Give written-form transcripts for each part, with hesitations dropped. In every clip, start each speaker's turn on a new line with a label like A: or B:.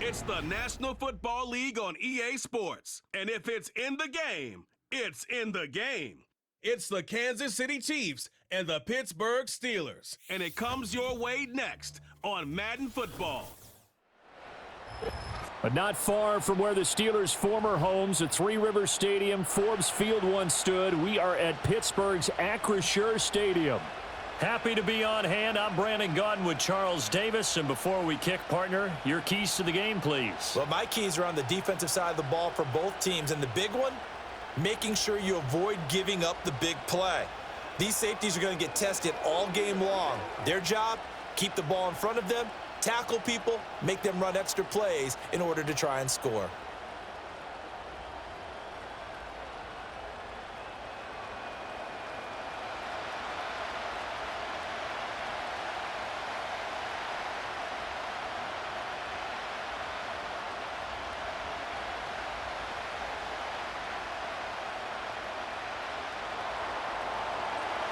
A: It's the National Football League on EA Sports. And if it's in the game, it's in the game. It's the Kansas City Chiefs and the Pittsburgh Steelers. And it comes your way next on Madden Football.
B: But not far from where the Steelers' former homes at Three Rivers Stadium, Forbes Field once stood, we are at Pittsburgh's Acrisure Stadium. Happy to be on hand. I'm Brandon Gaudin with Charles Davis. And before we kick, partner, your keys to the game, please.
C: Well, my keys are on the defensive side of the ball for both teams. And the big one, making sure you avoid giving up the big play. These safeties are going to get tested all game long. Their job, keep the ball in front of them, tackle people, make them run extra plays in order to try and score.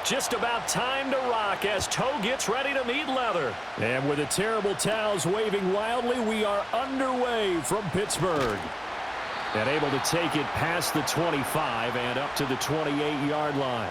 B: Just about time to rock as toe gets ready to meet leather. And with the terrible towels waving wildly, we are underway from Pittsburgh. And able to take it past the 25 and up to the 28-yard line.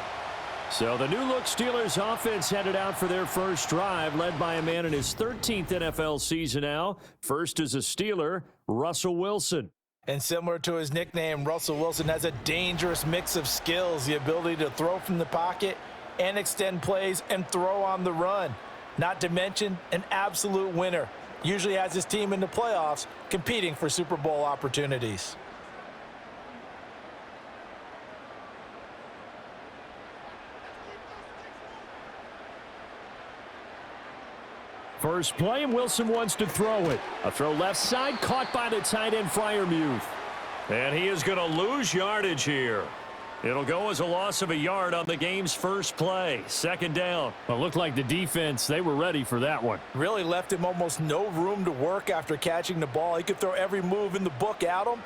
B: So the new-look Steelers offense headed out for their first drive, led by a man in his 13th NFL season now. First as a Steeler, Russell Wilson.
C: And similar to his nickname, Russell Wilson has a dangerous mix of skills, the ability to throw from the pocket and extend plays and throw on the run. Not to mention an absolute winner. Usually has his team in the playoffs competing for Super Bowl opportunities.
B: First play, and Wilson wants to throw it. A throw left side, caught by the tight end, Freiermuth. And he is going to lose yardage here. It'll go as a loss of a yard on the game's first play. Second down. Well, it looked like the defense, they were ready for that one.
C: Really left him almost no room to work after catching the ball. He could throw every move in the book at him.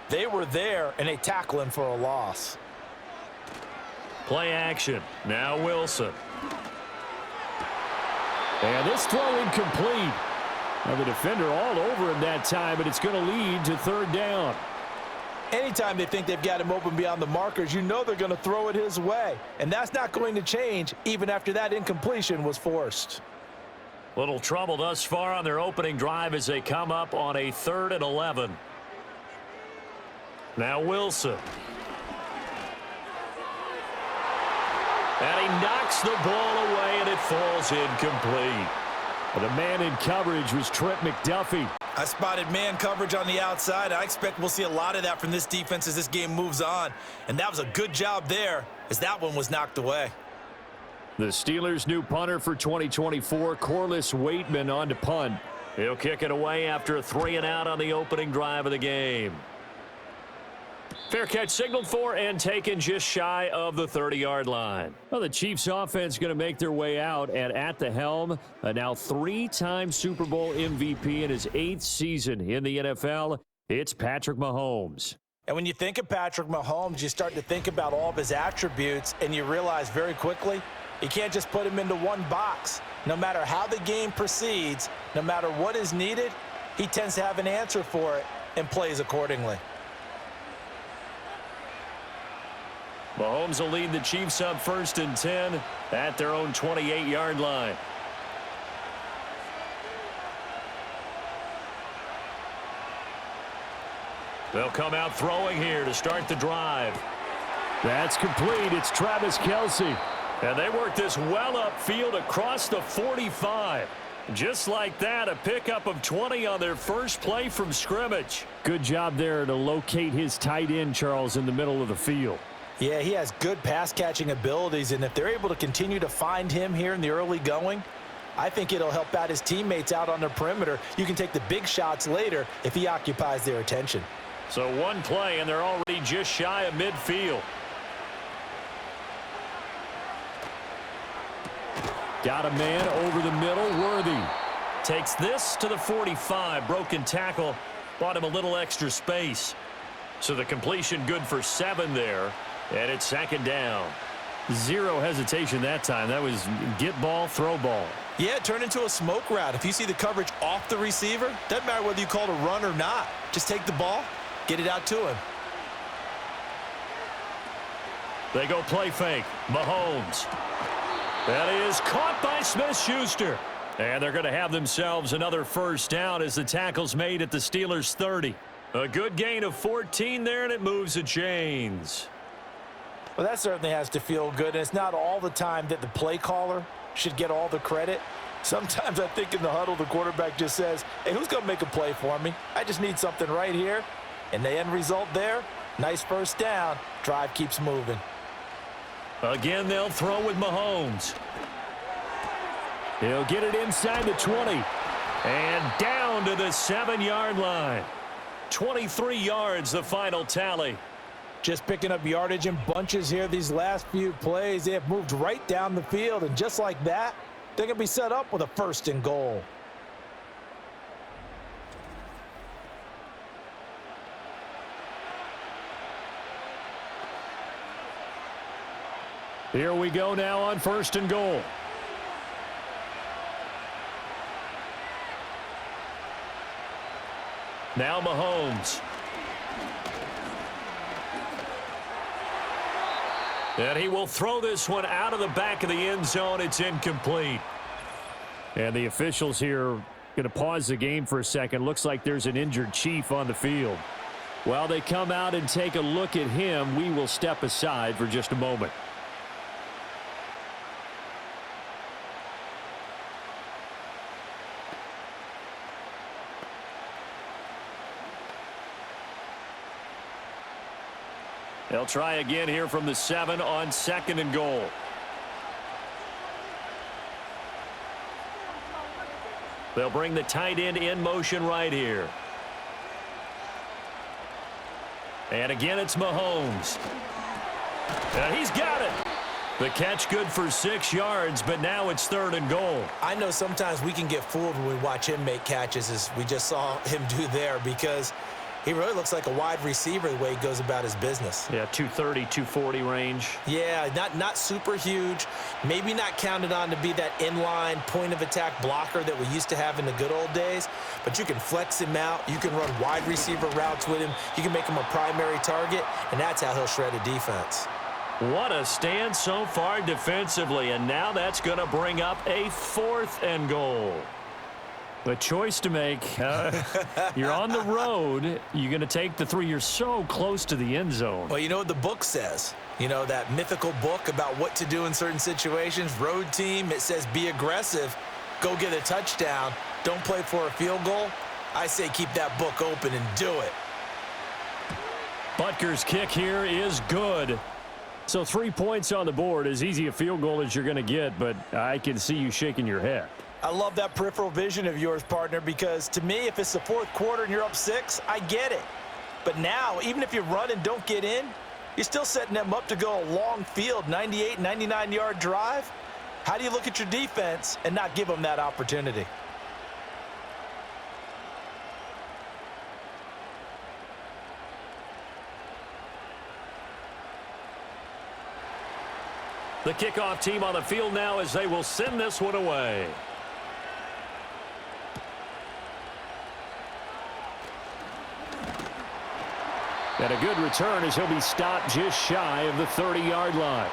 C: They were there, and they tackle him for a loss.
B: Play action. Now Wilson. And this throw incomplete. Now the defender all over him that time, but it's going to lead to third down.
C: Anytime they think they've got him open beyond the markers, you know they're going to throw it his way. And that's not going to change even after that incompletion was forced.
B: Little trouble thus far on their opening drive as they come up on a 3rd and 11. Now Wilson. And he knocks the ball away, and it falls incomplete. The man in coverage was Trent McDuffie.
C: I spotted man coverage on the outside. I expect we'll see a lot of that from this defense as this game moves on. And that was a good job there as that one was knocked away.
B: The Steelers' new punter for 2024, Corliss Waitman, on to punt. He'll kick it away after a 3 and out on the opening drive of the game. Fair catch signaled for and taken just shy of the 30-yard line. Well, the Chiefs' offense going to make their way out, and at the helm, a now 3-time Super Bowl MVP in his 8th season in the NFL, it's Patrick Mahomes.
C: And when you think of Patrick Mahomes, you start to think about all of his attributes, and you realize very quickly, you can't just put him into one box. No matter how the game proceeds, no matter what is needed, he tends to have an answer for it and plays accordingly.
B: Mahomes will lead the Chiefs up 1st and 10 at their own 28-yard line. They'll come out throwing here to start the drive. That's complete. It's Travis Kelce. And they work this well upfield across the 45. Just like that, a pickup of 20 on their first play from scrimmage. Good job there to locate his tight end, Charles, in the middle of the field.
C: Yeah, he has good pass-catching abilities, and if they're able to continue to find him here in the early going, I think it'll help out his teammates out on the perimeter. You can take the big shots later if he occupies their attention.
B: So one play, and they're already just shy of midfield. Got a man over the middle, Worthy. Takes this to the 45. Broken tackle, bought him a little extra space. So the completion good for 7 there. And it's 2nd down. Zero hesitation that time. That was get ball, throw ball.
C: Yeah, it turned into a smoke route. If you see the coverage off the receiver, doesn't matter whether you call it a run or not. Just take the ball, get it out to him.
B: They go play fake. Mahomes. That is caught by Smith-Schuster. And they're going to have themselves another first down as the tackle's made at the Steelers' 30. A good gain of 14 there, and it moves the chains.
C: Well, that certainly has to feel good, and it's not all the time that the play caller should get all the credit. Sometimes I think in the huddle, the quarterback just says, hey, who's going to make a play for me? I just need something right here. And the end result there, nice first down. Drive keeps moving.
B: Again, they'll throw with Mahomes. He'll get it inside the 20. And down to the 7-yard line. 23 yards, the final tally.
C: Just picking up yardage in bunches here these last few plays. They have moved right down the field, and just like that, they're going to be set up with a 1st and goal.
B: Here we go now on 1st and goal. Now Mahomes. And he will throw this one out of the back of the end zone. It's incomplete. And the officials here going to pause the game for a second. Looks like there's an injured Chief on the field. While they come out and take a look at him, we will step aside for just a moment. They'll try again here from the 7 on 2nd and goal. They'll bring the tight end in motion right here. And again, it's Mahomes. And he's got it. The catch good for 6 yards, but now it's 3rd and goal.
C: I know sometimes we can get fooled when we watch him make catches, as we just saw him do there, because he really looks like a wide receiver the way he goes about his business.
B: Yeah, 230, 240 range.
C: Yeah, not super huge. Maybe not counted on to be that inline point-of-attack blocker that we used to have in the good old days. But you can flex him out. You can run wide receiver routes with him. You can make him a primary target, and that's how he'll shred a defense.
B: What a stand so far defensively, and now that's going to bring up a 4th and goal. A choice to make. You're on the road. You're going to take the 3. You're so close to the end zone.
C: Well, you know what the book says. You know, that mythical book about what to do in certain situations. Road team, it says be aggressive. Go get a touchdown. Don't play for a field goal. I say keep that book open and do it.
B: Butker's kick here is good. So 3 points on the board, as easy a field goal as you're going to get, but I can see you shaking your head.
C: I love that peripheral vision of yours, partner, because to me, if it's the 4th quarter and you're up 6, I get it. But now, even if you run and don't get in, you're still setting them up to go a long field, 98, 99-yard drive. How do you look at your defense and not give them that opportunity?
B: The kickoff team on the field now as they will send this one away. And a good return as he'll be stopped just shy of the 30-yard line.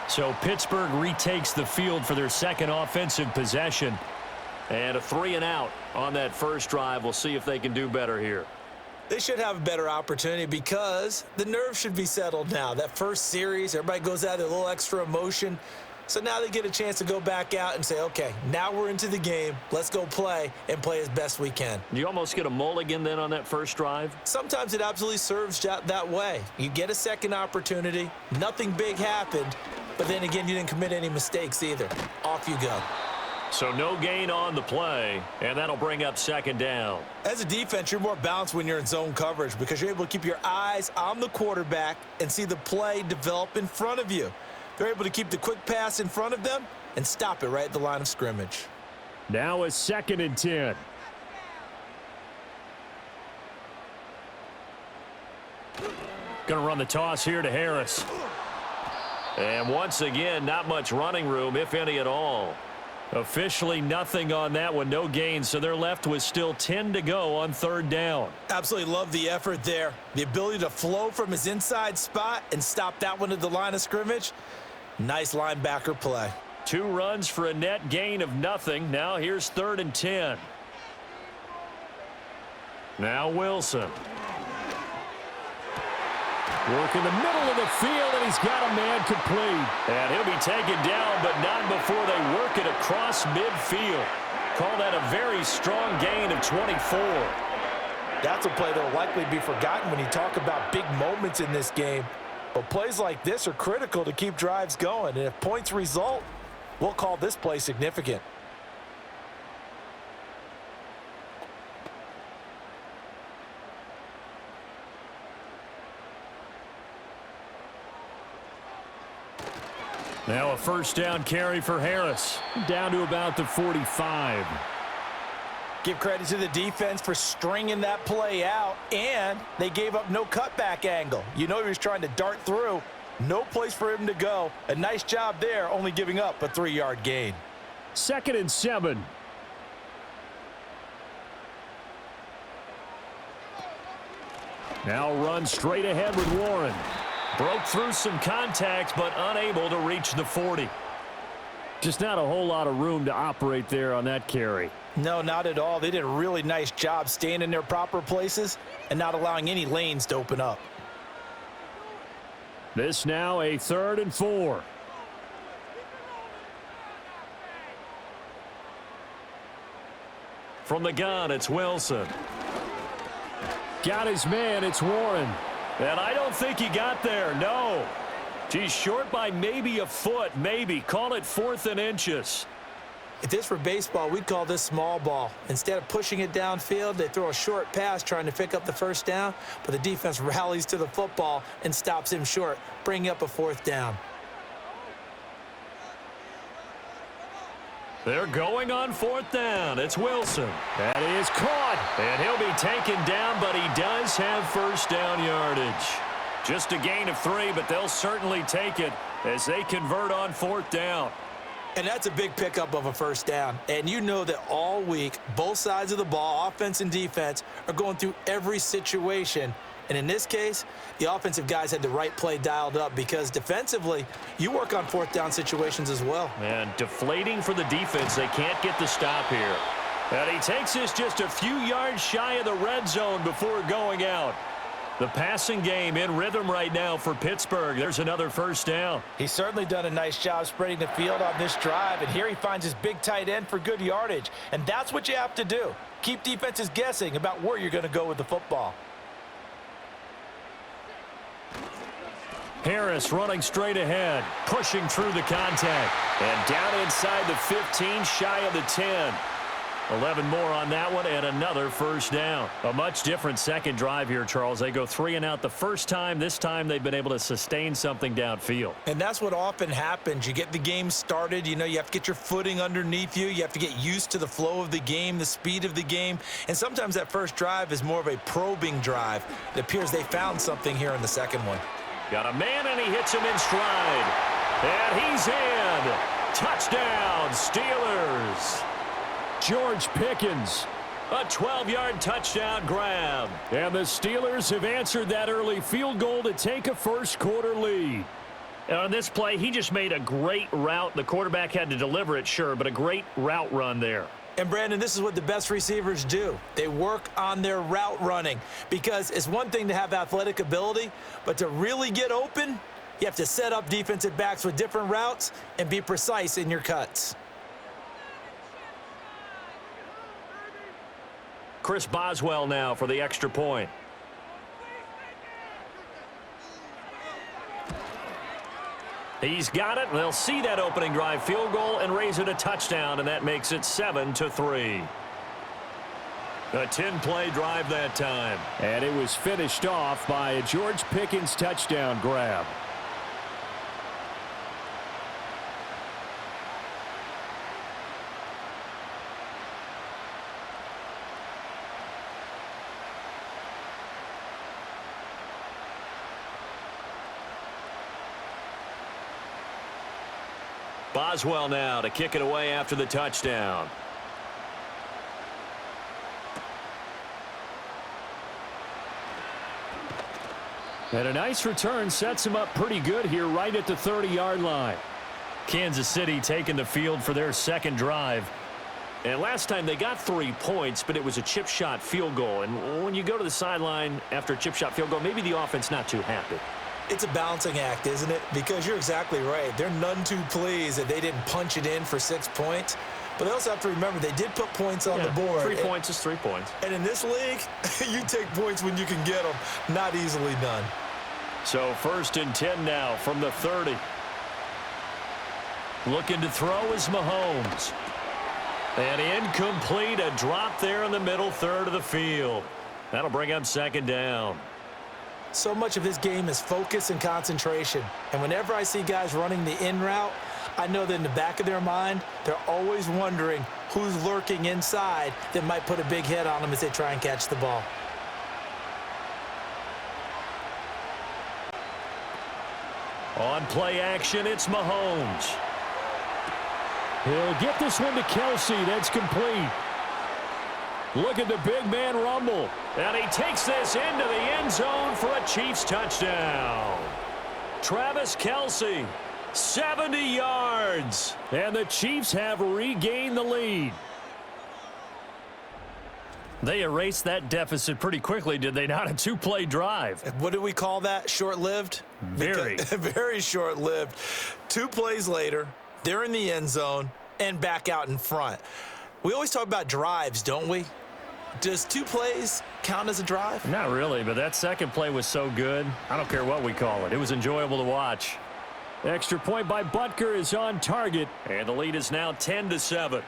B: So Pittsburgh retakes the field for their 2nd offensive possession. And a 3 and out on that first drive. We'll see if they can do better here.
C: They should have a better opportunity because the nerves should be settled now. That first series, everybody goes out with a little extra emotion. So now they get a chance to go back out and say, okay, now we're into the game. Let's go play and play as best we can.
B: You almost get a mulligan then on that first drive?
C: Sometimes it absolutely serves that way. You get a second opportunity. Nothing big happened. But then again, you didn't commit any mistakes either. Off you go.
B: So no gain on the play, and that'll bring up 2nd down.
C: As a defense, you're more balanced when you're in zone coverage because you're able to keep your eyes on the quarterback and see the play develop in front of you. They're able to keep the quick pass in front of them and stop it right at the line of scrimmage.
B: Now a 2nd and 10. Going to run the toss here to Harris. And once again, not much running room, if any at all. Officially nothing on that one, no gain, so they're left with still 10 to go on third down.
C: Absolutely love the effort there. The ability to flow from his inside spot and stop that one at the line of scrimmage. Nice linebacker play.
B: 2 runs for a net gain of nothing. Now here's 3rd and 10. Now Wilson. Work in the middle of the field, and he's got a man complete. And he'll be taken down, but not before they work it across midfield. Call that a very strong gain of 24.
C: That's a play that will likely be forgotten when you talk about big moments in this game. But plays like this are critical to keep drives going. And if points result, we'll call this play significant.
B: Now a first down carry for Harris. Down to about the 45.
C: Give credit to the defense for stringing that play out, and they gave up no cutback angle. You know he was trying to dart through. No place for him to go. A nice job there, only giving up a 3-yard gain.
B: 2nd and 7. Now run straight ahead with Warren. Broke through some contacts, but unable to reach the 40. Just not a whole lot of room to operate there on that carry.
C: No, not at all. They did a really nice job staying in their proper places and not allowing any lanes to open up.
B: This now a 3rd and 4. From the gun, it's Wilson. Got his man, it's Warren. And I don't think he got there, no. He's short by maybe a foot, maybe. Call it 4th and inches.
C: If this were baseball, we'd call this small ball. Instead of pushing it downfield, they throw a short pass trying to pick up the first down, but the defense rallies to the football and stops him short, bringing up a 4th down.
B: They're going on 4th down. It's Wilson. That is caught. And he'll be taken down, but he does have first down yardage. Just a gain of 3, but they'll certainly take it as they convert on 4th down.
C: And that's a big pickup of a first down. And you know that all week, both sides of the ball, offense and defense, are going through every situation. And in this case, the offensive guys had the right play dialed up because defensively, you work on 4th down situations as well.
B: And deflating for the defense. They can't get the stop here. And he takes this just a few yards shy of the red zone before going out. The passing game in rhythm right now for Pittsburgh. There's another first down.
C: He's certainly done a nice job spreading the field on this drive, and here he finds his big tight end for good yardage. And that's what you have to do. Keep defenses guessing about where you're going to go with the football.
B: Harris running straight ahead, pushing through the contact. And down inside the 15, shy of the 10. 11 more on that one, and another first down. A much different second drive here, Charles. They go 3 and out the first time. This time they've been able to sustain something downfield.
C: And that's what often happens. You get the game started. You know, you have to get your footing underneath you. You have to get used to the flow of the game, the speed of the game. And sometimes that first drive is more of a probing drive. It appears they found something here in the second one.
B: Got a man, and he hits him in stride. And he's in. Touchdown, Steelers. George Pickens, a 12-yard touchdown grab. And the Steelers have answered that early field goal to take a first-quarter lead. And on this play, he just made a great route. The quarterback had to deliver it, sure, but a great route run there.
C: And, Brandon, this is what the best receivers do. They work on their route running because it's one thing to have athletic ability, but to really get open, you have to set up defensive backs with different routes and be precise in your cuts.
B: Chris Boswell now for the extra point. He's got it. They'll see that opening drive field goal and raise it a touchdown, and that makes it 7-3. A 10-play drive that time. And it was finished off by a George Pickens touchdown grab. Boswell now to kick it away after the touchdown. And a nice return sets him up pretty good here right at the 30-yard line. Kansas City taking the field for their second drive. And last time they got 3 points, but it was a chip shot field goal. And when you go to the sideline after a chip shot field goal, maybe the offense not too happy.
C: It's a balancing act, isn't it? Because you're exactly right. They're none too pleased that they didn't punch it in for 6 points. But they also have to remember they did put points on the board.
B: 3 points is 3 points.
C: And in this league, you take points when you can get them. Not easily done.
B: So 1st and 10 now from the 30. Looking to throw is Mahomes. And incomplete, a drop there in the middle third of the field. That'll bring up 2nd down.
C: So much of this game is focus and concentration. And whenever I see guys running the in route, I know that in the back of their mind, they're always wondering who's lurking inside that might put a big hit on them as they try and catch the ball.
B: On play action, it's Mahomes. He'll get this one to Kelsey. That's complete. Look at the big man rumble. And he takes this into the end zone for a Chiefs touchdown. Travis Kelsey, 70 yards. And the Chiefs have regained the lead. They erased that deficit pretty quickly, did they not? A 2-play drive.
C: What do we call that? Short-lived?
B: Very.
C: Very short-lived. 2 plays later, they're in the end zone and back out in front. We always talk about drives, don't we? Does 2 plays count as a drive?
B: Not really, but that second play was so good. I don't care what we call it. It was enjoyable to watch. Extra point by Butker is on target, and the lead is now 10-7.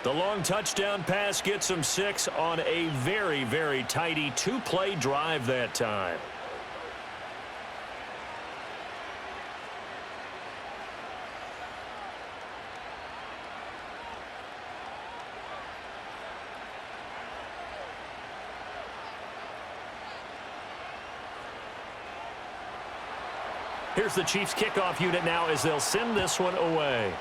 B: The long touchdown pass gets them 6 on a very, very tidy 2-play drive that time. Here's the Chiefs kickoff unit now as they'll send this one away.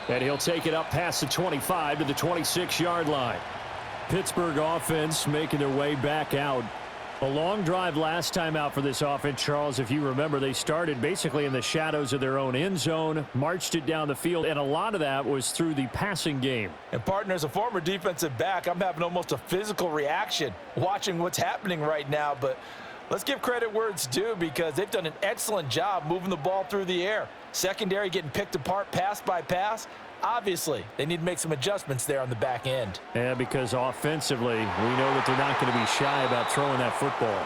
B: And he'll take it up past the 25 to the 26-yard line. Pittsburgh offense making their way back out. A long drive last time out for this offense, Charles. If you remember, they started basically in the shadows of their own end zone, marched it down the field, and a lot of that was through the passing game.
C: And partner, as a former defensive back, I'm having almost a physical reaction watching what's happening right now. But let's give credit where it's due because they've done an excellent job moving the ball through the air. Secondary getting picked apart pass by pass. Obviously, they need to make some adjustments there on the back end.
B: Yeah, because offensively, we know that they're not going to be shy about throwing that football.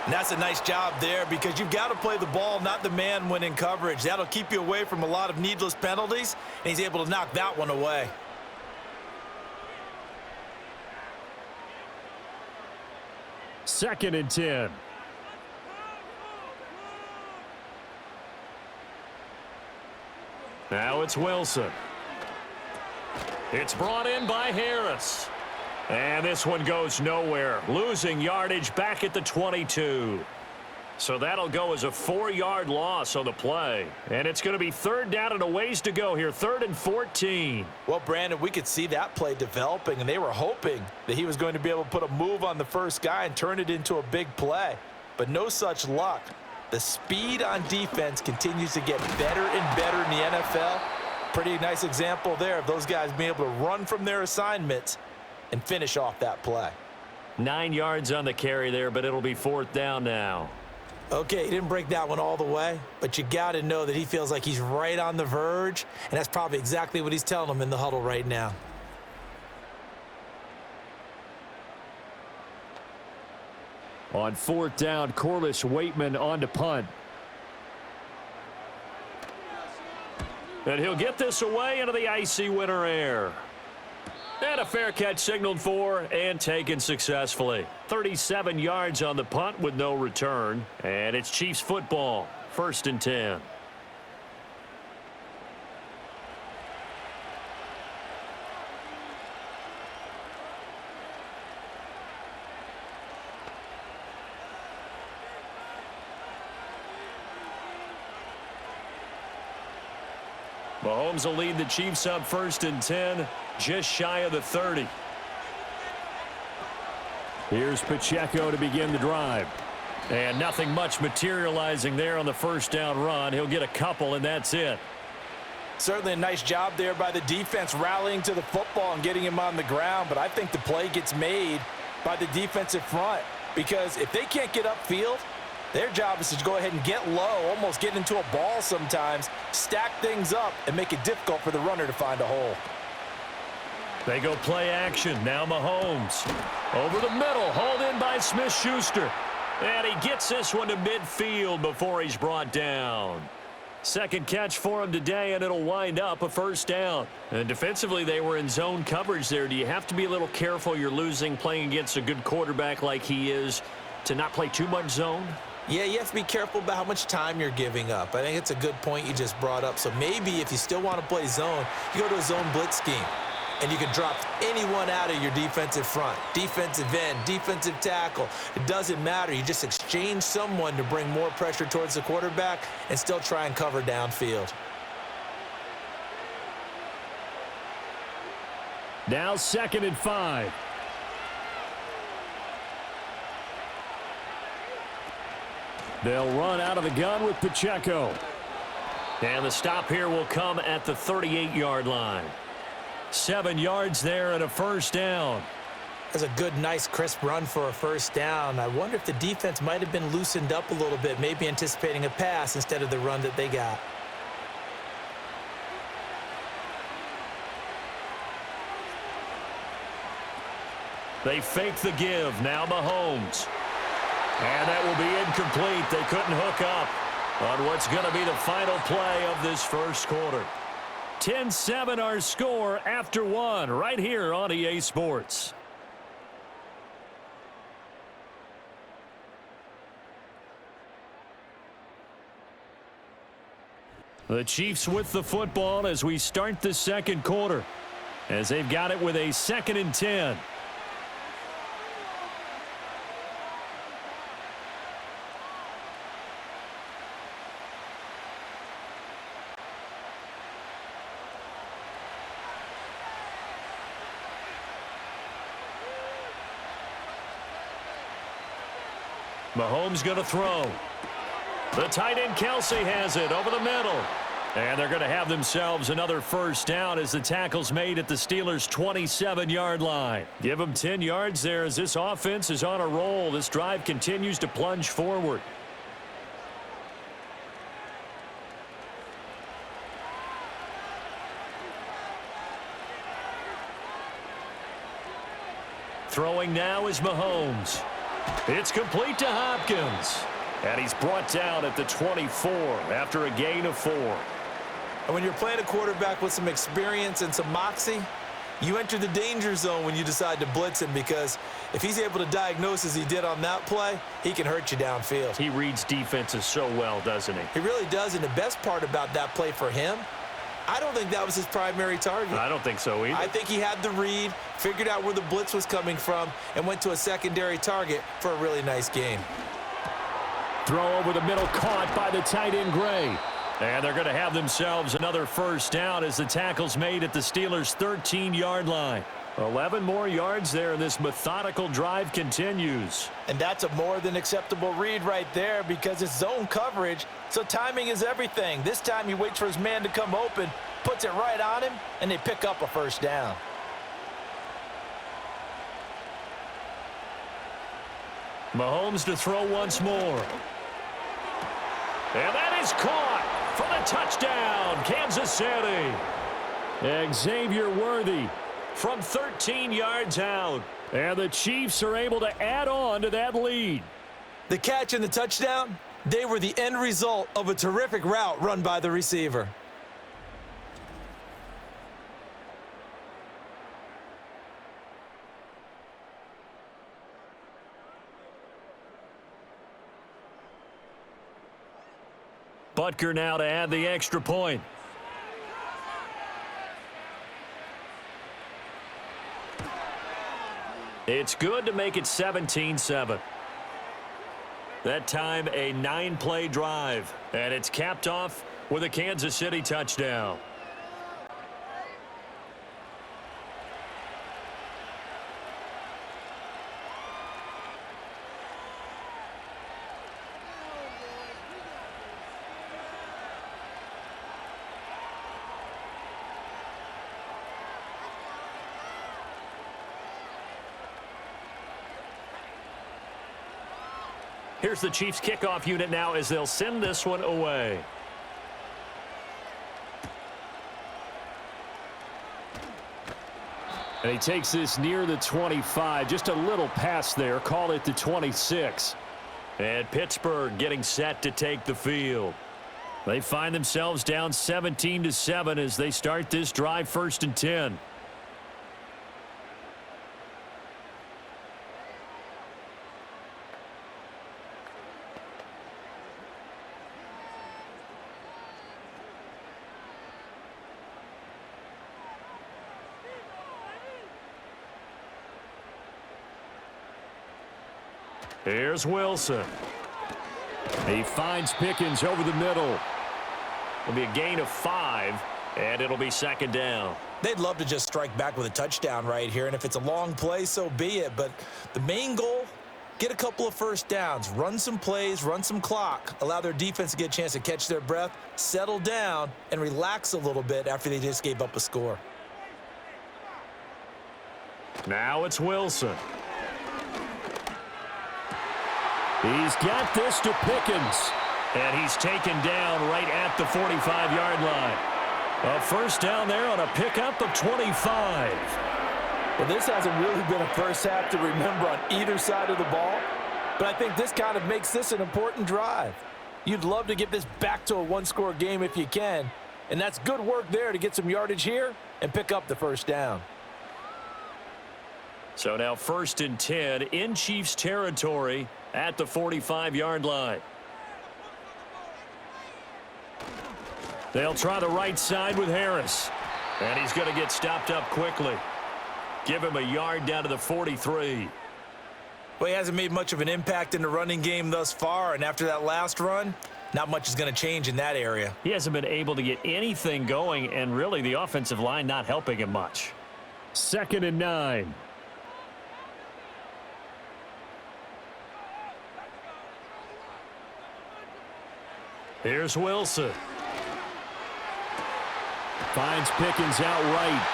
C: And that's a nice job there because you've got to play the ball, not the man when in coverage. That'll keep you away from a lot of needless penalties, and he's able to knock that one away.
B: Second and 10. Now it's Wilson. It's brought in by Harris. And this one goes nowhere. Losing yardage back at the 22. So that'll go as a 4-yard loss on the play. And it's going to be 3rd down and a ways to go here. 3rd and 14.
C: Well, Brandon, we could see that play developing, and they were hoping that he was going to be able to put a move on the first guy and turn it into a big play. But no such luck. The speed on defense continues to get better and better in the NFL. Pretty nice example there of those guys being able to run from their assignments and finish off that play.
B: 9 yards on the carry there, but it'll be 4th down now.
C: Okay, he didn't break that one all the way, but you got to know that he feels like he's right on the verge, and that's probably exactly what he's telling them in the huddle right now.
B: On 4th down, Corliss Waitman on to punt. And he'll get this away into the icy winter air. And a fair catch signaled for and taken successfully. 37 yards on the punt with no return. And it's Chiefs football. 1st and 10. Mahomes will lead the Chiefs up 1st and 10, just shy of the 30. Here's Pacheco to begin the drive. And nothing much materializing there on the first down run. He'll get a couple, and that's it.
C: Certainly a nice job there by the defense rallying to the football and getting him on the ground, but I think the play gets made by the defensive front because if they can't get upfield, their job is to go ahead and get low, almost get into a ball sometimes, stack things up, and make it difficult for the runner to find a hole.
B: They go play action. Now Mahomes. Over the middle. Hauled in by Smith-Schuster. And he gets this one to midfield before he's brought down. Second catch for him today, and it'll wind up a first down. And defensively, they were in zone coverage there. Do you have to be a little careful? You're losing playing against a good quarterback like he is to not play too much zone?
C: Yeah, you have to be careful about how much time you're giving up. I think it's a good point you just brought up. So maybe if you still want to play zone, you go to a zone blitz scheme. And you can drop anyone out of your defensive front, defensive end, defensive tackle. It doesn't matter. You just exchange someone to bring more pressure towards the quarterback and still try and cover downfield.
B: Now 2nd and 5. They'll run out of the gun with Pacheco. And the stop here will come at the 38-yard line. 7 yards there and a first down.
C: That's a good, nice, crisp run for a first down. I wonder if the defense might have been loosened up a little bit, maybe anticipating a pass instead of the run that they got.
B: They fake the give. Now Mahomes. And that will be incomplete. They couldn't hook up on what's going to be the final play of this first quarter. 10-7 our score after 1 right here on EA Sports. The Chiefs with the football as we start the second quarter, as they've got it with a 2nd and 10. Mahomes going to throw. The tight end Kelsey has it over the middle. And they're going to have themselves another first down as the tackle's made at the Steelers' 27-yard line. Give them 10 yards there as this offense is on a roll. This drive continues to plunge forward. Throwing now is Mahomes. It's complete to Hopkins. And he's brought down at the 24 after a gain of 4.
C: And when you're playing a quarterback with some experience and some moxie, you enter the danger zone when you decide to blitz him because if he's able to diagnose as he did on that play, he can hurt you downfield.
B: He reads defenses so well, doesn't he?
C: He really does, and the best part about that play for him, I don't think that was his primary target.
B: I don't think so either.
C: I think he had the read, figured out where the blitz was coming from, and went to a secondary target for a really nice game.
B: Throw over the middle, caught by the tight end Gray. And they're going to have themselves another first down as the tackle's made at the Steelers' 13-yard line. 11 more yards there, and this methodical drive continues.
C: And that's a more than acceptable read right there because it's zone coverage, so timing is everything. This time he waits for his man to come open, puts it right on him, and they pick up a first down.
B: Mahomes to throw once more. And that is caught for the touchdown, Kansas City. Xavier Worthy from 13 yards out. And the Chiefs are able to add on to that lead.
C: The catch and the touchdown, they were the end result of a terrific route run by the receiver.
B: Butker now to add the extra point. It's good to make it 17-7. That time a 9-play drive, and it's capped off with a Kansas City touchdown. Here's the Chiefs kickoff unit now as they'll send this one away. And he takes this near the 25. Just a little pass there. Call it the 26. And Pittsburgh getting set to take the field. They find themselves down 17-7 as they start this drive 1st and 10. Here's Wilson. He finds Pickens over the middle. It'll be a gain of 5, and it'll be 2nd down.
C: They'd love to just strike back with a touchdown right here, and if it's a long play, so be it. But the main goal, get a couple of first downs, run some plays, run some clock, allow their defense to get a chance to catch their breath, settle down, and relax a little bit after they just gave up a score.
B: Now it's Wilson. He's got this to Pickens. And he's taken down right at the 45-yard line. A first down there on a pickup of 25.
C: Well, this hasn't really been a first half to remember on either side of the ball. But I think this kind of makes this an important drive. You'd love to get this back to a one-score game if you can. And that's good work there to get some yardage here and pick up the first down.
B: So now 1st and 10 in Chiefs territory at the 45-yard line. They'll try the right side with Harris. And he's going to get stopped up quickly. Give him a yard down to the 43.
C: Well, he hasn't made much of an impact in the running game thus far, and after that last run, not much is going to change in that area.
B: He hasn't been able to get anything going, and really the offensive line not helping him much. 2nd and 9. Here's Wilson. Finds Pickens out right.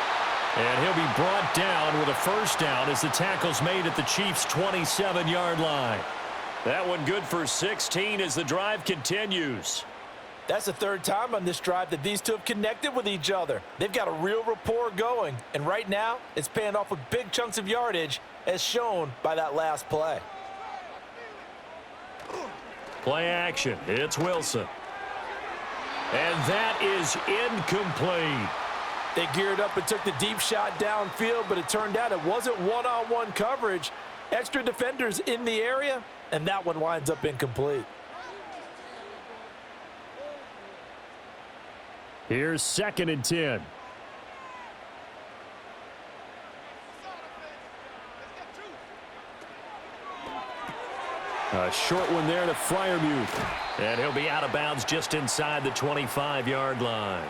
B: And he'll be brought down with a first down as the tackle's made at the Chiefs' 27-yard line. That one good for 16 as the drive continues.
C: That's the 3rd time on this drive that these two have connected with each other. They've got a real rapport going. And right now, it's paying off with big chunks of yardage as shown by that last play.
B: Play action. It's Wilson. And that is incomplete.
C: They geared up and took the deep shot downfield, but it turned out it wasn't one-on-one coverage. Extra defenders in the area, and that one winds up incomplete.
B: Here's 2nd and 10. A short one there to Freiermuth. And he'll be out of bounds just inside the 25-yard line.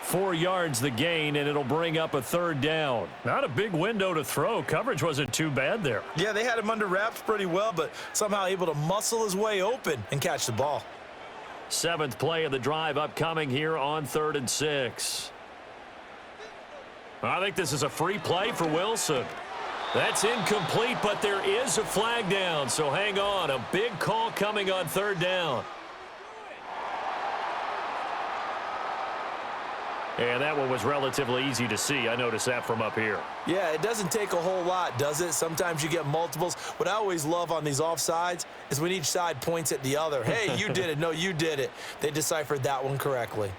B: 4 yards the gain, and it'll bring up a 3rd down. Not a big window to throw. Coverage wasn't too bad there.
C: Yeah, they had him under wraps pretty well, but somehow able to muscle his way open and catch the ball.
B: 7th play of the drive upcoming here on 3rd and 6. I think this is a free play for Wilson. That's incomplete, but there is a flag down, so hang on. A big call coming on 3rd down. And that one was relatively easy to see. I noticed that from up here.
C: Yeah, it doesn't take a whole lot, does it? Sometimes you get multiples. What I always love on these offsides is when each side points at the other. Hey, you did it. No, you did it. They deciphered that one correctly.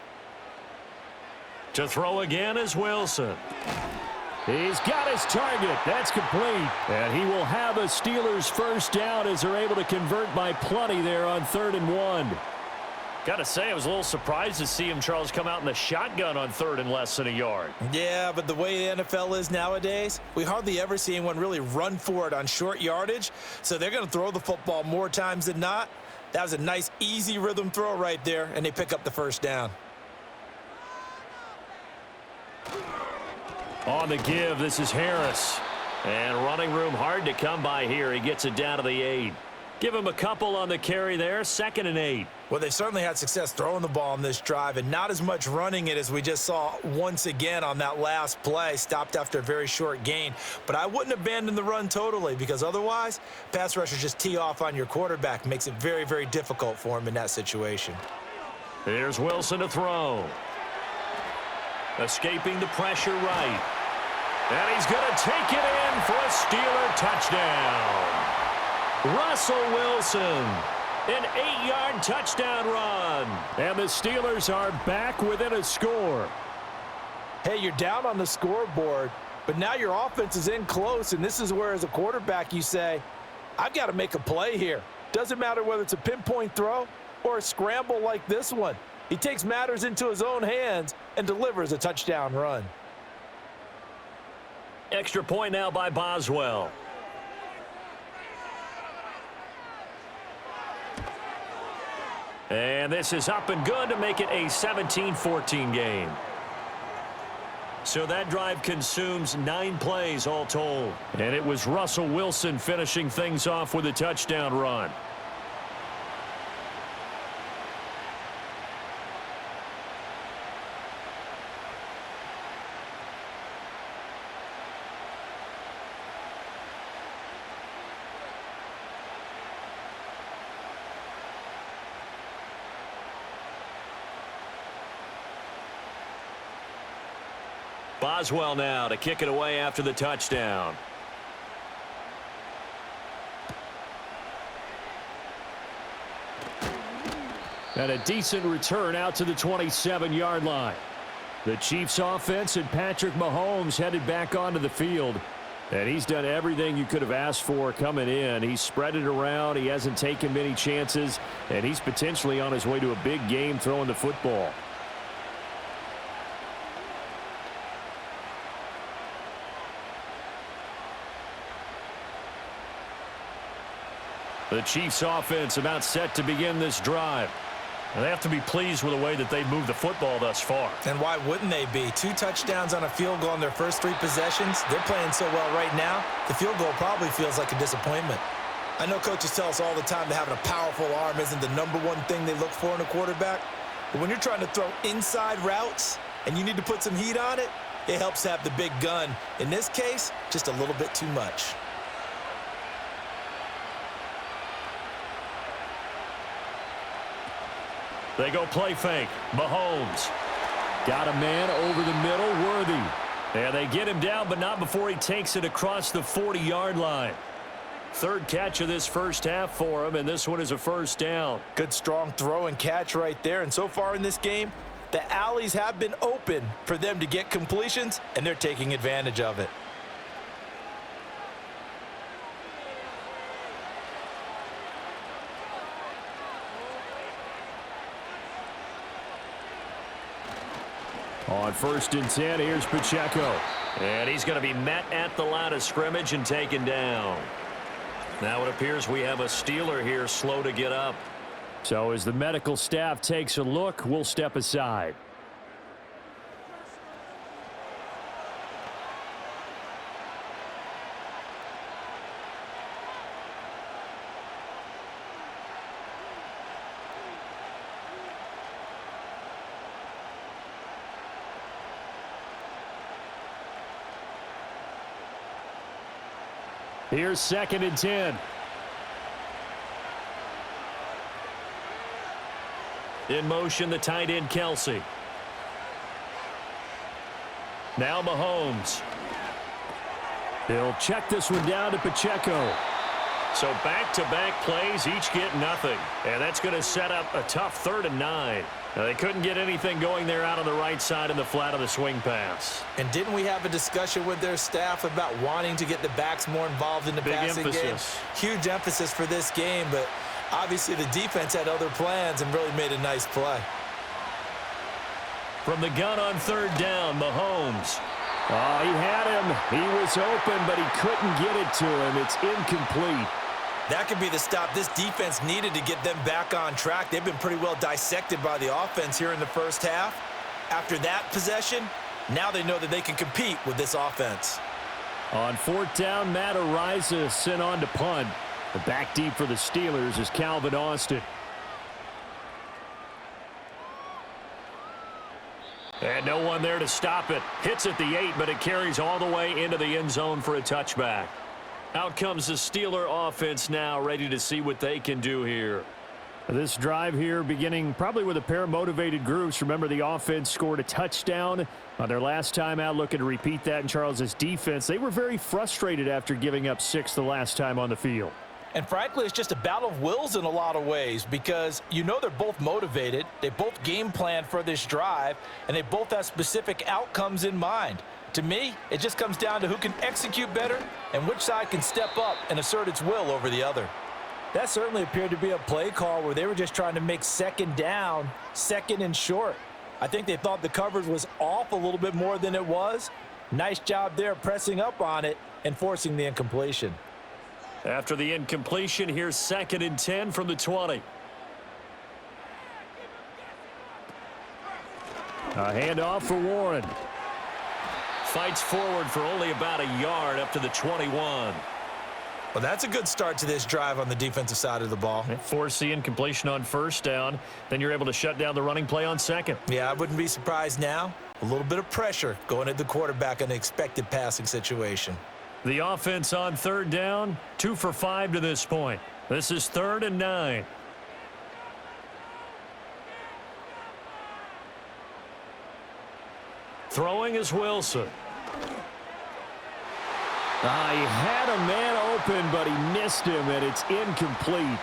B: To throw again is Wilson. He's got his target. That's complete. And he will have a Steelers first down as they're able to convert by plenty there on 3rd and 1. Got to say, I was a little surprised to see him, Charles, come out in the shotgun on 3rd and less than a yard.
C: Yeah, but the way the NFL is nowadays, we hardly ever see anyone really run for it on short yardage. So they're going to throw the football more times than not. That was a nice, easy rhythm throw right there, and they pick up the first down.
B: On the give, this is Harris. And running room hard to come by here. He gets it down to the 8. Give him a couple on the carry there. 2nd and 8.
C: Well, they certainly had success throwing the ball on this drive and not as much running it as we just saw once again on that last play. Stopped after a very short gain. But I wouldn't abandon the run totally because otherwise, pass rushers just tee off on your quarterback. Makes it very, very difficult for him in that situation.
B: Here's Wilson to throw. Escaping the pressure right. And he's going to take it in for a Steeler touchdown. Russell Wilson. An 8-yard touchdown run. And the Steelers are back within a score.
C: Hey, you're down on the scoreboard, but now your offense is in close, and this is where, as a quarterback, you say, I've got to make a play here. Doesn't matter whether it's a pinpoint throw or a scramble like this one. He takes matters into his own hands and delivers a touchdown run.
B: Extra point now by Boswell. And this is up and good to make it a 17-14 game. So that drive consumes 9 plays all told. And it was Russell Wilson finishing things off with a touchdown run. Boswell now to kick it away after the touchdown. And a decent return out to the 27-yard line. The Chiefs offense and Patrick Mahomes headed back onto the field. And he's done everything you could have asked for coming in. He's spread it around. He hasn't taken many chances. And he's potentially on his way to a big game throwing the football. The Chiefs offense about set to begin this drive. And they have to be pleased with the way that they've moved the football thus far.
C: And why wouldn't they be? 2 touchdowns on a field goal in their first 3 possessions. They're playing so well right now, the field goal probably feels like a disappointment. I know coaches tell us all the time that having a powerful arm isn't the #1 thing they look for in a quarterback. But when you're trying to throw inside routes and you need to put some heat on it, it helps to have the big gun. In this case, just a little bit too much.
B: They go play fake. Mahomes. Got a man over the middle, Worthy. And they get him down, but not before he takes it across the 40-yard line. 3rd catch of this first half for him, and this one is a first down.
C: Good strong throw and catch right there. And so far in this game, the alleys have been open for them to get completions, and they're taking advantage of it.
B: On 1st and 10, here's Pacheco. And he's going to be met at the line of scrimmage and taken down. Now it appears we have a Steeler here slow to get up. So as the medical staff takes a look, we'll step aside. Here's 2nd and 10. In motion, the tight end, Kelsey. Now Mahomes. He'll check this one down to Pacheco. So back-to-back plays, each get nothing. And that's going to set up a tough 3rd and 9. Now, they couldn't get anything going there out on the right side in the flat of the swing pass.
C: And didn't we have a discussion with their staff about wanting to get the backs more involved in the passing game? Huge emphasis for this game, but obviously the defense had other plans and really made a nice play.
B: From the gun on 3rd down, Mahomes. Oh, he had him. He was open, but he couldn't get it to him. It's incomplete.
C: That could be the stop this defense needed to get them back on track. They've been pretty well dissected by the offense here in the first half. After that possession, now they know that they can compete with this offense.
B: On 4th down, Matt Ariza sent on to punt. The back deep for the Steelers is Calvin Austin. And no one there to stop it. Hits at the 8, but it carries all the way into the end zone for a touchback. Out comes the Steeler offense now, ready to see what they can do here.
D: This drive here beginning probably with a pair of motivated groups. Remember, the offense scored a touchdown on their last time out, looking to repeat that in Charles's defense. They were very frustrated after giving up 6 the last time on the field.
C: And frankly, it's just a battle of wills in a lot of ways because you know they're both motivated. They both game plan for this drive, and they both have specific outcomes in mind. To me, it just comes down to who can execute better and which side can step up and assert its will over the other. That certainly appeared to be a play call where they were just trying to make second down, second and short. I think they thought the coverage was off a little bit more than it was. Nice job there pressing up on it and forcing the incompletion.
B: After the incompletion, here's 2nd and 10 from the 20.
D: A handoff for Warren.
B: Fights forward for only about a yard up to the 21.
C: Well, that's a good start to this drive on the defensive side of the ball.
B: Force the incompletion on 1st down. Then you're able to shut down the running play on 2nd.
C: Yeah, I wouldn't be surprised now. A little bit of pressure going at the quarterback in an expected passing situation.
B: The offense on 3rd down, 2 for 5 to this point. This is 3rd and 9. Throwing is Wilson.
D: He had a man open, but he missed him, and it's incomplete.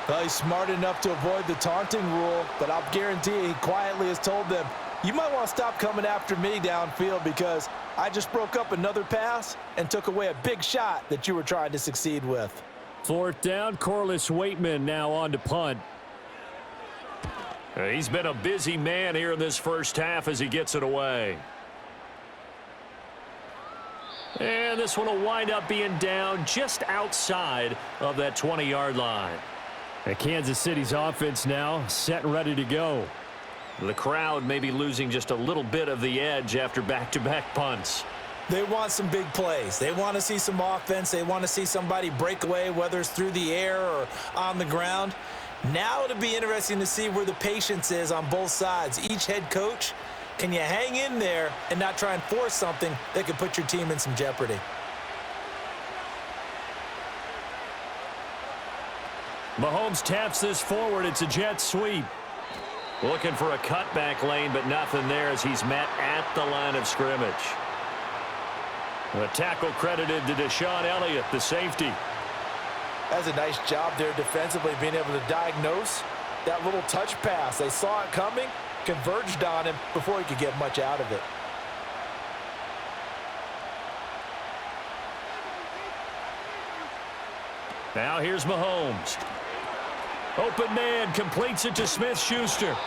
C: Well, he's smart enough to avoid the taunting rule, but I'll guarantee he quietly has told them, you might want to stop coming after me downfield because I just broke up another pass and took away a big shot that you were trying to succeed with.
D: 4th down, Corliss Waitman now on to punt.
B: He's been a busy man here in this first half as he gets it away. And this one will wind up being down just outside of that 20-yard line.
D: Kansas City's offense now set and ready to go.
B: The crowd may be losing just a little bit of the edge after back-to-back punts.
C: They want some big plays. They want to see some offense. They want to see somebody break away, whether it's through the air or on the ground. Now it'll be interesting to see where the patience is on both sides. Each head coach, can you hang in there and not try and force something that could put your team in some jeopardy?
B: Mahomes taps this forward. It's a jet sweep. Looking for a cutback lane, but nothing there as he's met at the line of scrimmage. A tackle credited to Deshaun Elliott, the safety.
C: That's a nice job there defensively, being able to diagnose that little touch pass. They saw it coming, converged on him before he could get much out of it.
B: Now here's Mahomes. Open man, completes it to Smith-Schuster.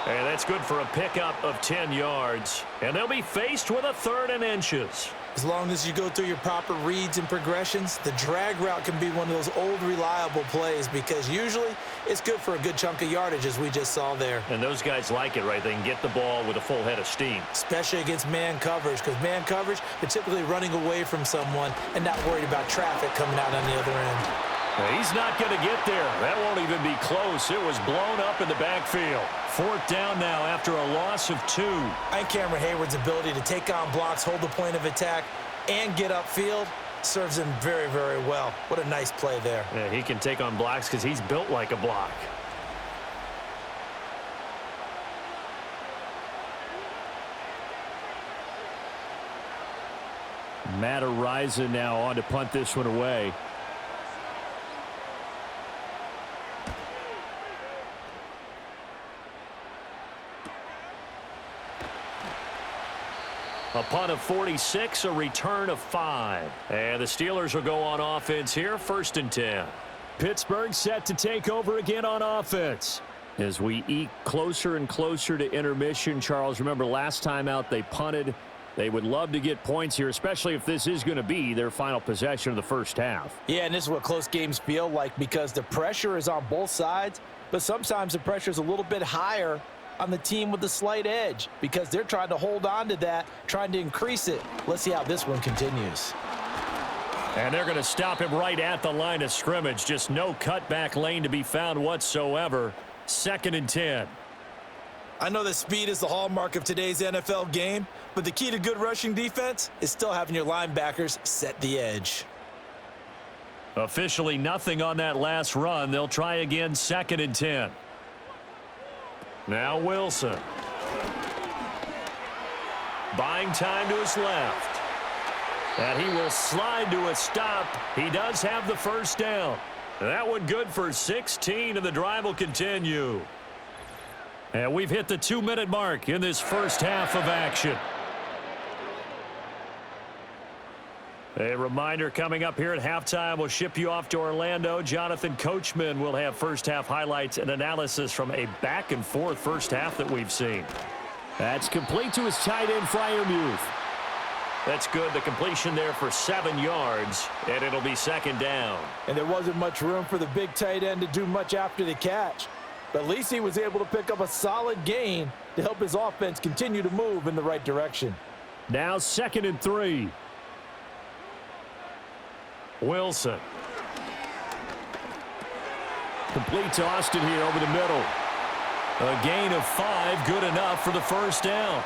B: And that's good for a pickup of 10 yards. And they'll be faced with a 3rd and inches.
C: As long as you go through your proper reads and progressions, the drag route can be one of those old reliable plays because usually it's good for a good chunk of yardage, as we just saw there.
B: And those guys like it, right? They can get the ball with a full head of steam.
C: Especially against man coverage, because man coverage, they're typically running away from someone and not worried about traffic coming out on the other end.
B: He's not going to get there. That won't even be close. It was blown up in the backfield. 4th down now after a loss of 2.
C: And Cameron Hayward's ability to take on blocks, hold the point of attack, and get upfield serves him very, very well. What a nice play there.
B: Yeah, he can take on blocks because he's built like a block.
D: Matt Ariza now on to punt this one away.
B: A punt of 46, a return of 5. And the Steelers will go on offense here, 1st and 10.
D: Pittsburgh set to take over again on offense. As we eke closer and closer to intermission, Charles, remember last time out they punted. They would love to get points here, especially if this is going to be their final possession of the first half.
C: Yeah, and this is what close games feel like because the pressure is on both sides, but sometimes the pressure is a little bit higher on the team with the slight edge because they're trying to hold on to that, trying to increase it. Let's see how this one continues.
B: And they're going to stop him right at the line of scrimmage. Just no cutback lane to be found whatsoever. 2nd and 10.
C: I know that speed is the hallmark of today's NFL game, but the key to good rushing defense is still having your linebackers set the edge.
B: Officially nothing on that last run. They'll try again, 2nd and 10. Now Wilson. Buying time to his left. And he will slide to a stop. He does have the first down. That one good for 16, and the drive will continue. And we've hit the 2-minute mark in this first half of action. A reminder coming up here at halftime. We'll ship you off to Orlando. Jonathan Coachman will have first half highlights and analysis from a back-and-forth first half that we've seen.
D: That's complete to his tight end, Freiermuth.
B: That's good. The completion there for 7 yards, and it'll be 2nd down.
C: And there wasn't much room for the big tight end to do much after the catch. But at least he was able to pick up a solid gain to help his offense continue to move in the right direction.
D: Now 2nd and 3.
B: Wilson.
D: Complete to Austin here over the middle.
B: A gain of 5, good enough for the first down.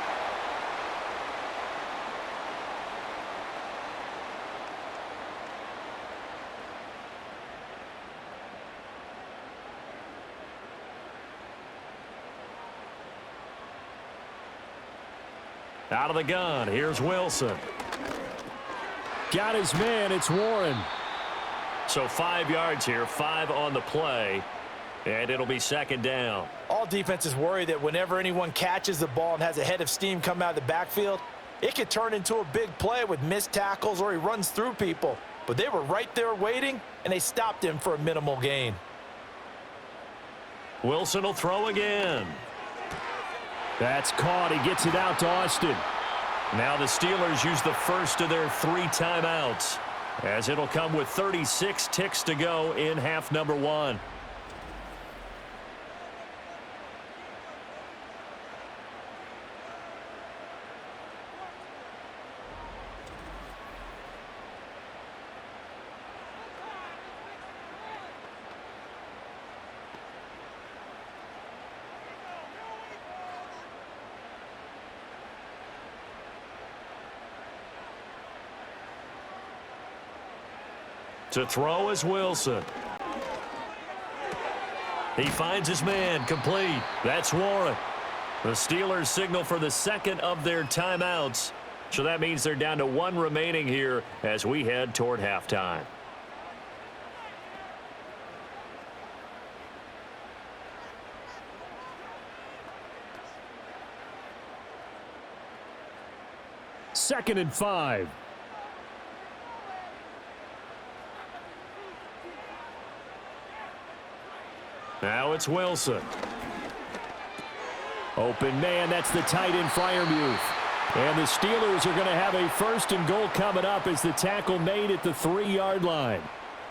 B: Out of the gun, here's Wilson.
D: Got his man, it's Warren.
B: So 5 yards here, 5 on the play, and it'll be 2nd down.
C: All defenses worry that whenever anyone catches the ball and has a head of steam come out of the backfield, it could turn into a big play with missed tackles or he runs through people. But they were right there waiting, and they stopped him for a minimal gain.
B: Wilson will throw again.
D: That's caught. He gets it out to Austin.
B: Now the Steelers use the first of their 3 timeouts, as it'll come with 36 ticks to go in half number 1. To throw is Wilson. He finds his man, complete. That's Warren. The Steelers signal for the 2nd of their timeouts. So that means they're down to 1 remaining here as we head toward halftime.
D: Second and 5.
B: Now it's Wilson.
D: Open man, that's the tight end, Freiermuth. And the Steelers are going to have a 1st and goal coming up as the tackle made at the 3-yard line.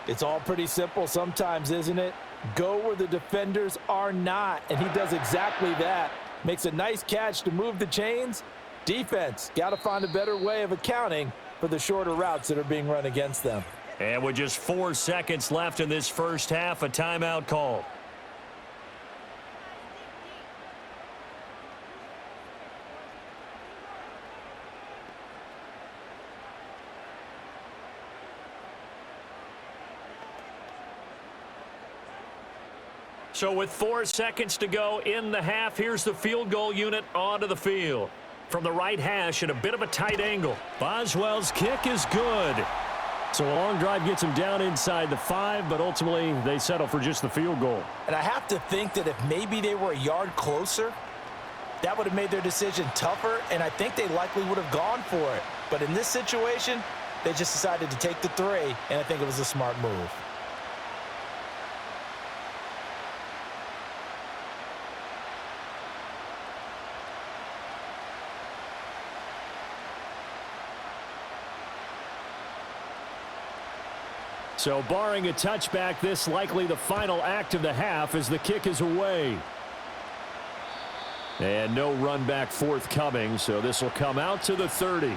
C: It's all pretty simple sometimes, isn't it? Go where the defenders are not, and he does exactly that. Makes a nice catch to move the chains. Defense, got to find a better way of accounting for the shorter routes that are being run against them.
B: And with just 4 seconds left in this first half, a timeout call. So with 4 seconds to go in the half, here's the field goal unit onto the field. From the right hash at a bit of a tight angle. Boswell's kick is good.
D: So a long drive gets him down inside the 5, but ultimately they settle for just the field goal.
C: And I have to think that if maybe they were a yard closer, that would have made their decision tougher, and I think they likely would have gone for it. But in this situation, they just decided to take the 3, and I think it was a smart move.
D: So barring a touchback, this likely the final act of the half as the kick is away. And no run back forthcoming, so this will come out to the 30.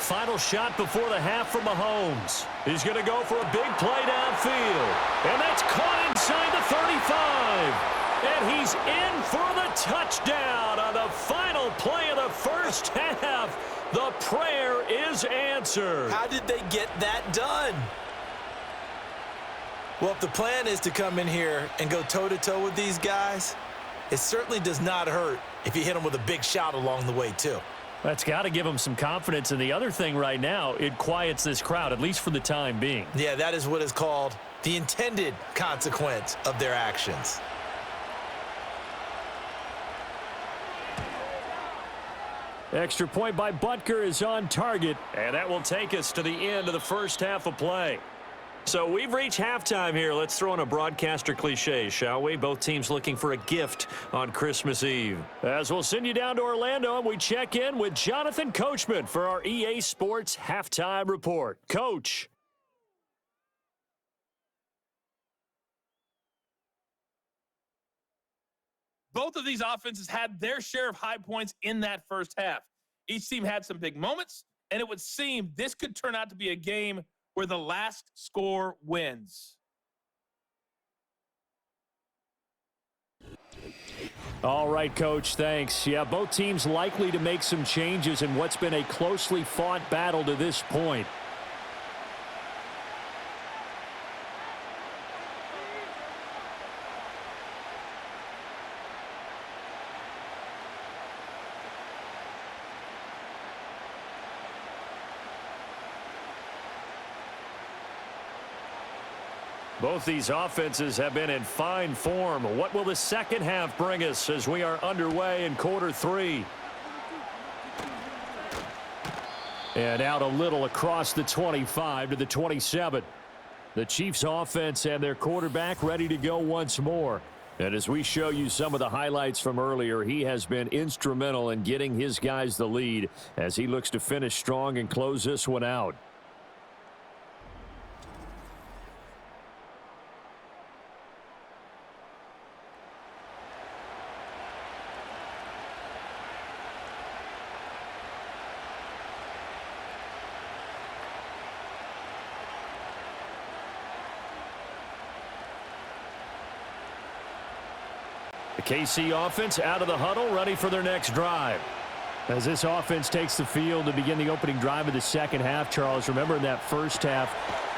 B: final shot before the half from Mahomes. He's going to go for a big play downfield. And that's caught inside the 35. And he's in for the touchdown on the final play of the first half. The prayer is answered.
C: How did they get that done? Well, if the plan is to come in here and go toe-to-toe with these guys, it certainly does not hurt if you hit them with a big shot along the way, too.
B: That's got to give them some confidence. And the other thing right now, it quiets this crowd, at least for the time being.
C: Yeah, that is what is called the intended consequence of their actions.
D: Extra point by Butker is on target.
B: And that will take us to the end of the first half of play. So we've reached halftime here. Let's throw in a broadcaster cliche, shall we? Both teams looking for a gift on Christmas Eve.
D: As we'll send you down to Orlando, and we check in with Jonathan Coachman for our EA Sports Halftime Report. Coach.
E: Both of these offenses had their share of high points in that first half. Each team had some big moments, and it would seem this could turn out to be a game where the last score wins.
D: All right, Coach, thanks. Yeah, both teams likely to make some changes in what's been a closely fought battle to this point. Both these offenses have been in fine form. What will the second half bring us as we are underway in quarter three? And out a little across the 25 to the 27. The Chiefs offense and their quarterback ready to go once more. And as we show you some of the highlights from earlier, he has been instrumental in getting his guys the lead as he looks to finish strong and close this one out. The KC offense out of the huddle, ready for their next drive. As this offense takes the field to begin the opening drive of the second half, Charles, remember in that first half,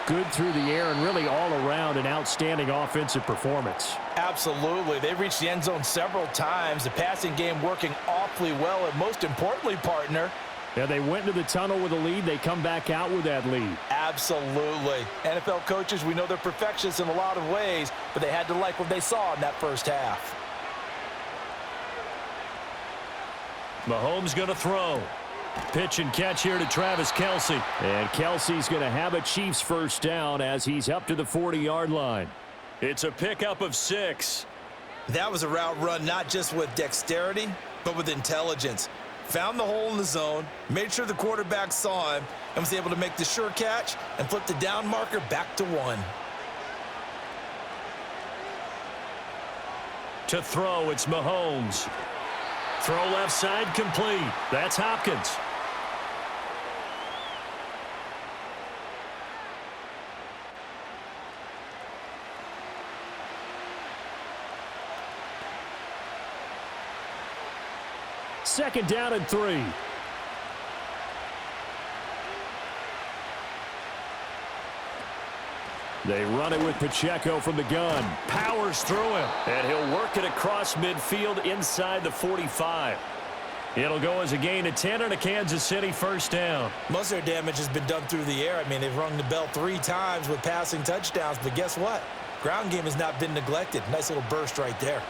D: good through the air and really all around an outstanding offensive performance.
C: Absolutely. They reached the end zone several times. The passing game working awfully well, and most importantly, partner,
D: yeah, they went into the tunnel with a lead. They come back out with that lead.
C: Absolutely. NFL coaches, we know they're perfectionists in a lot of ways, but they had to like what they saw in that first half.
B: Mahomes going to throw. Pitch and catch here to Travis Kelce.
D: And Kelce's going to have a Chiefs first down as he's up to the 40-yard line.
B: It's a pickup of 6.
C: That was a route run not just with dexterity, but with intelligence. Found the hole in the zone, made sure the quarterback saw him, and was able to make the sure catch and flip the down marker back to 1.
B: To throw, it's Mahomes. Throw left side complete. That's Hopkins.
D: Second down and 3. They run it with Pacheco from the gun.
B: Powers through him. And he'll work it across midfield inside the 45. It'll go as a gain of 10 and a Kansas City first down.
C: Most of their damage has been done through the air. I mean, they've rung the bell 3 times with passing touchdowns, but guess what? Ground game has not been neglected. Nice little burst right there.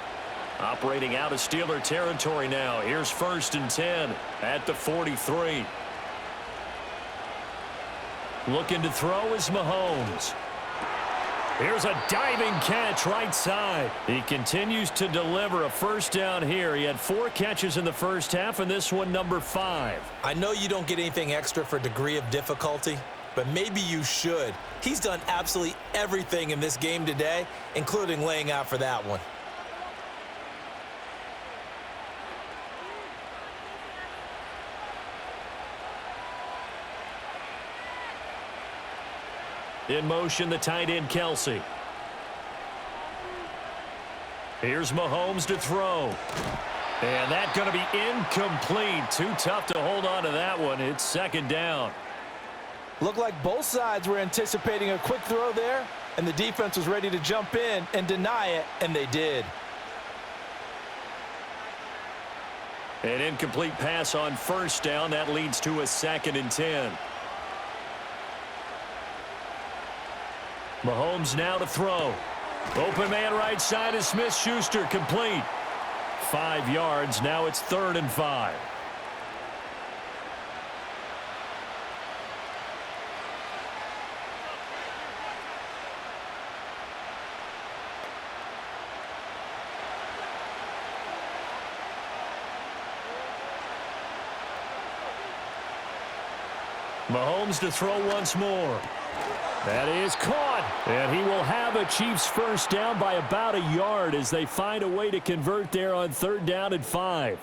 B: Operating out of Steeler territory now. Here's 1st and 10 at the 43. Looking to throw is Mahomes. Here's a diving catch right side. He continues to deliver a first down here. He had 4 catches in the first half, and this one number 5.
C: I know you don't get anything extra for degree of difficulty, but maybe you should. He's done absolutely everything in this game today, including laying out for that one.
B: In motion, the tight end, Kelsey. Here's Mahomes to throw. And that's going to be incomplete. Too tough to hold on to that one. It's second down.
C: Looked like both sides were anticipating a quick throw there, and the defense was ready to jump in and deny it, and they did.
B: An incomplete pass on first down. That leads to a 2nd and 10. Mahomes now to throw. Open man right side is Smith-Schuster, complete. 5 yards. Now it's 3rd and 5. Mahomes to throw once more. That is caught, and he will have a Chiefs first down by about a yard as they find a way to convert there on 3rd down and 5.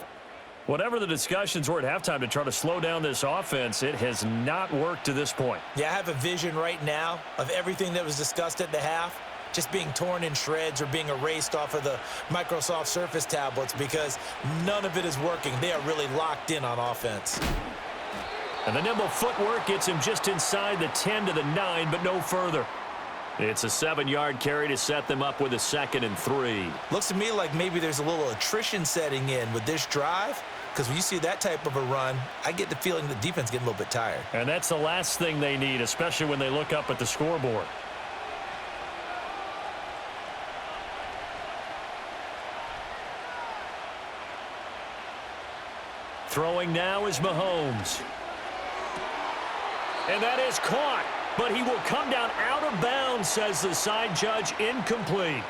B: Whatever the discussions were at halftime to try to slow down this offense, it has not worked to this point.
C: Yeah, I have a vision right now of everything that was discussed at the half just being torn in shreds or being erased off of the Microsoft Surface tablets because none of it is working. They are really locked in on offense.
B: And the nimble footwork gets him just inside the 10 to the 9, but no further. It's a 7-yard carry to set them up with a 2nd and 3.
C: Looks to me like maybe there's a little attrition setting in with this drive, because when you see that type of a run, I get the feeling the defense getting a little bit tired.
B: And that's the last thing they need, especially when they look up at the scoreboard. Throwing now is Mahomes. And that is caught, but he will come down out of bounds, says the side judge, incomplete.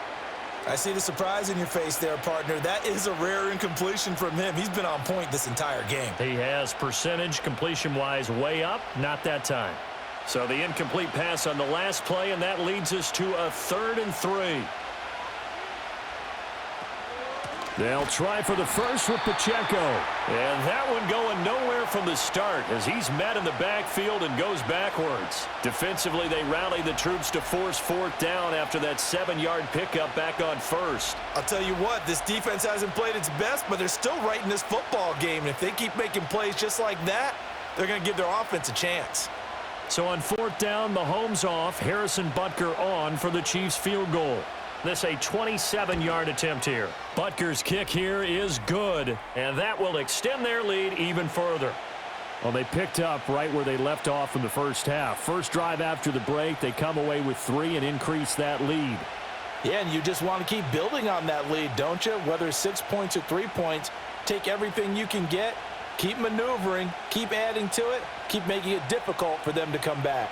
C: I see the surprise in your face there, partner. That is a rare incompletion from him. He's been on point this entire game.
B: He has percentage completion-wise way up, not that time. So the incomplete pass on the last play, and that leads us to a 3rd and 3. They'll try for the first with Pacheco. And that one going nowhere from the start as he's met in the backfield and goes backwards. Defensively, they rally the troops to force 4th down after that 7-yard pickup back on 1st.
C: I'll tell you what, this defense hasn't played its best, but they're still right in this football game. And if they keep making plays just like that, they're going to give their offense a chance.
B: So on 4th down, Mahomes off, Harrison Butker on for the Chiefs field goal. This a 27-yard attempt here. Butker's kick here is good, and that will extend their lead even further.
D: Well, they picked up right where they left off in the first half. First drive after the break, they come away with 3 and increase that lead.
C: Yeah, and you just want to keep building on that lead, don't you? Whether it's 6 points or 3 points, take everything you can get, keep maneuvering, keep adding to it, keep making it difficult for them to come back.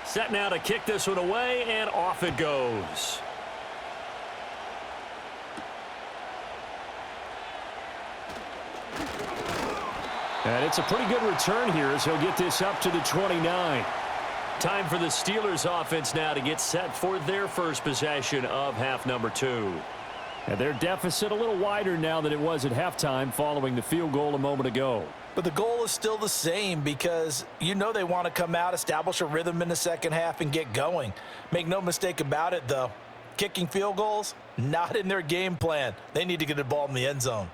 B: Set now to kick this one away, and off it goes.
D: And it's a pretty good return here as he'll get this up to the 29.
B: Time for the Steelers offense now to get set for their first possession of half number 2.
D: And their deficit a little wider now than it was at halftime following the field goal a moment ago.
C: But the goal is still the same because you know they want to come out, establish a rhythm in the second half, and get going. Make no mistake about it, though. Kicking field goals, not in their game plan. They need to get the ball in the end zone.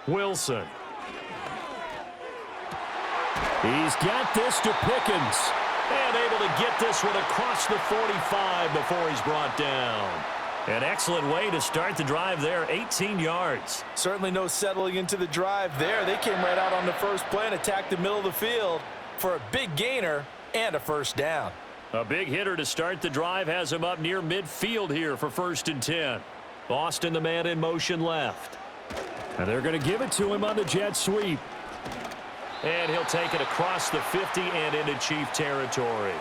B: Wilson.
D: He's got this to Pickens.
B: And able to get this one across the 45 before he's brought down. An excellent way to start the drive there, 18 yards.
C: Certainly no settling into the drive there. They came right out on the first play and attacked the middle of the field for a big gainer and a first down.
B: A big hitter to start the drive has him up near midfield here for 1st and 10. Boston, the man in motion left.
D: And they're going to give it to him on the jet sweep.
B: And he'll take it across the 50 and into Chief territory.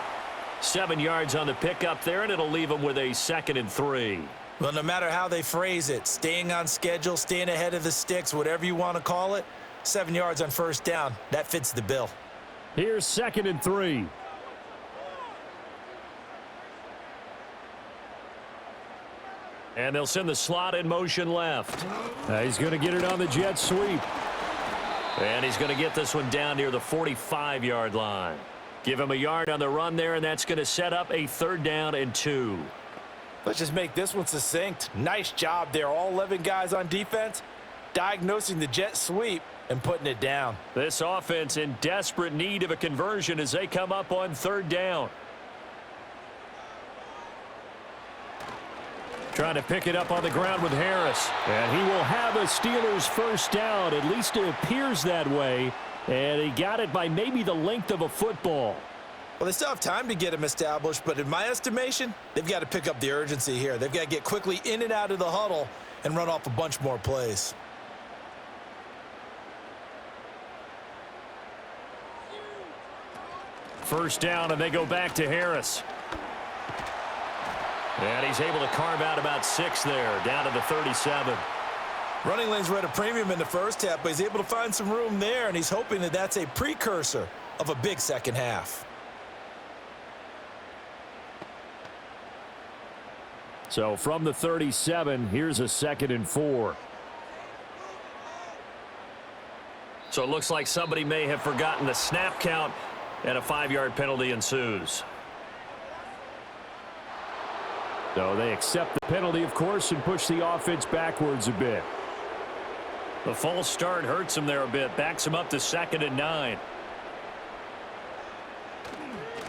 B: 7 yards on the pickup there, and it'll leave him with a 2nd and 3.
C: Well, no matter how they phrase it, staying on schedule, staying ahead of the sticks, whatever you want to call it, 7 yards on first down, that fits the bill.
D: Here's 2nd and 3.
B: And they'll send the slot in motion left.
D: He's going to get it on the jet sweep.
B: And he's going to get this one down near the 45-yard line. Give him a yard on the run there, and that's going to set up a 3rd down and 2.
C: Let's just make this one succinct. Nice job there. All 11 guys on defense diagnosing the jet sweep and putting it down.
B: This offense in desperate need of a conversion as they come up on 3rd down.
D: Trying to pick it up on the ground with Harris. And he will have a Steelers 1st down. At least it appears that way. And he got it by maybe the length of a football.
C: Well, they still have time to get him established, but in my estimation, they've got to pick up the urgency here. They've got to get quickly in and out of the huddle and run off a bunch more plays.
B: First down, and they go back to Harris. And he's able to carve out about 6 there, down to the 37.
C: Running lanes were at a premium in the first half, but he's able to find some room there, and he's hoping that that's a precursor of a big second half.
D: So from the 37, here's a 2nd and 4.
B: So it looks like somebody may have forgotten the snap count, and a 5-yard penalty ensues.
D: So they accept the penalty, of course, and push the offense backwards a bit.
B: The false start hurts him there a bit, backs him up to 2nd and 9.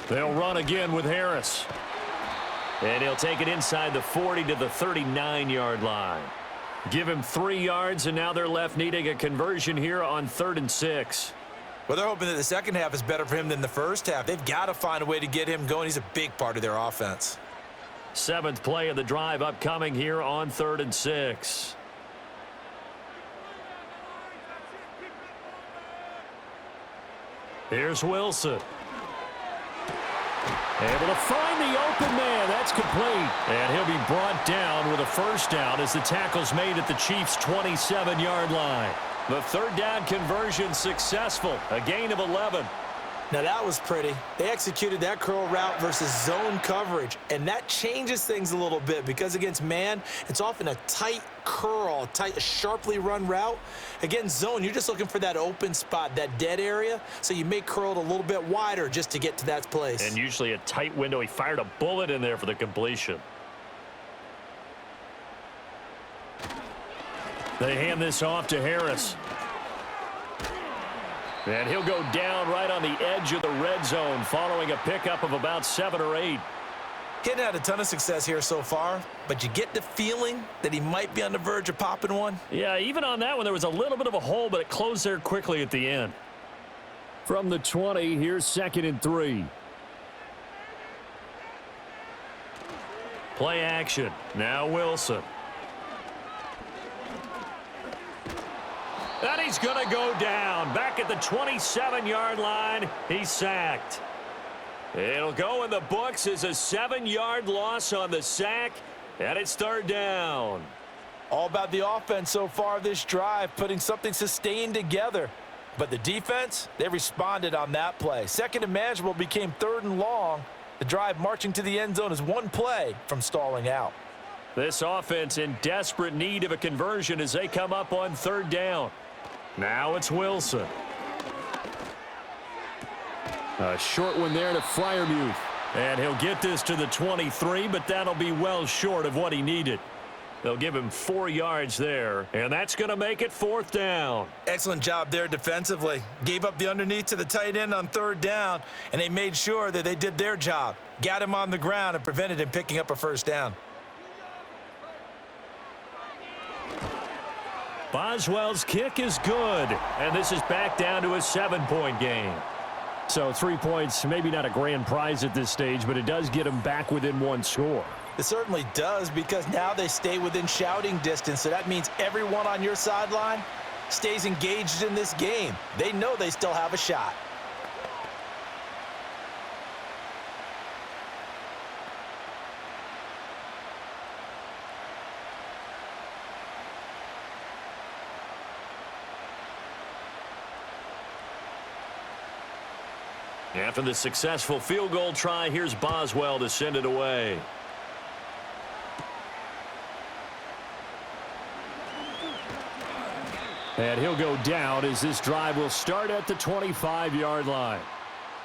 B: They'll run again with Harris. And he'll take it inside the 40 to the 39-yard line. Give him 3 yards, and now they're left needing a conversion here on 3rd and 6.
C: Well, they're hoping that the second half is better for him than the first half. They've got to find a way to get him going. He's a big part of their offense.
B: 7th play of the drive upcoming here on 3rd and 6. Here's Wilson.
D: Able to find the open man. That's complete.
B: And he'll be brought down with a 1st down as the tackle's made at the Chiefs' 27-yard line. The 3rd down conversion successful. A gain of 11.
C: Now that was pretty. They executed that curl route versus zone coverage, and that changes things a little bit because against man, it's often a tight curl, tight, sharply run route. Against zone, you're just looking for that open spot, that dead area, so you may curl it a little bit wider just to get to that place.
B: And usually a tight window. He fired a bullet in there for the completion.
D: They hand this off to Harris.
B: And he'll go down right on the edge of the red zone following a pickup of about 7 or 8.
C: He hadn't had a ton of success here so far, but you get the feeling that he might be on the verge of popping one.
B: Yeah, even on that one, there was a little bit of a hole, but it closed there quickly at the end.
D: From the 20, here's 2nd and 3.
B: Play action. Now Wilson. And he's going to go down. Back at the 27-yard line, he's sacked. It'll go in the books as a 7-yard loss on the sack, and it's 3rd down.
C: All about the offense so far this drive, putting something sustained together. But the defense, they responded on that play. 2nd and manageable became 3rd and long. The drive marching to the end zone is 1 play from stalling out.
B: This offense in desperate need of a conversion as they come up on 3rd down. Now it's Wilson.
D: A short one there to Freiermuth.
B: And he'll get this to the 23, but that'll be well short of what he needed. They'll give him 4 yards there, and that's going to make it 4th down.
C: Excellent job there defensively. Gave up the underneath to the tight end on 3rd down, and they made sure that they did their job. Got him on the ground and prevented him picking up a 1st down.
B: Boswell's kick is good, and this is back down to a 7-point game.
D: So 3 points, maybe not a grand prize at this stage, but it does get them back within 1 score.
C: It certainly does, because now they stay within shouting distance, so that means everyone on your sideline stays engaged in this game. They know they still have a shot.
B: After the successful field goal try, here's Boswell to send it away.
D: And he'll go down as this drive will start at the 25-yard line.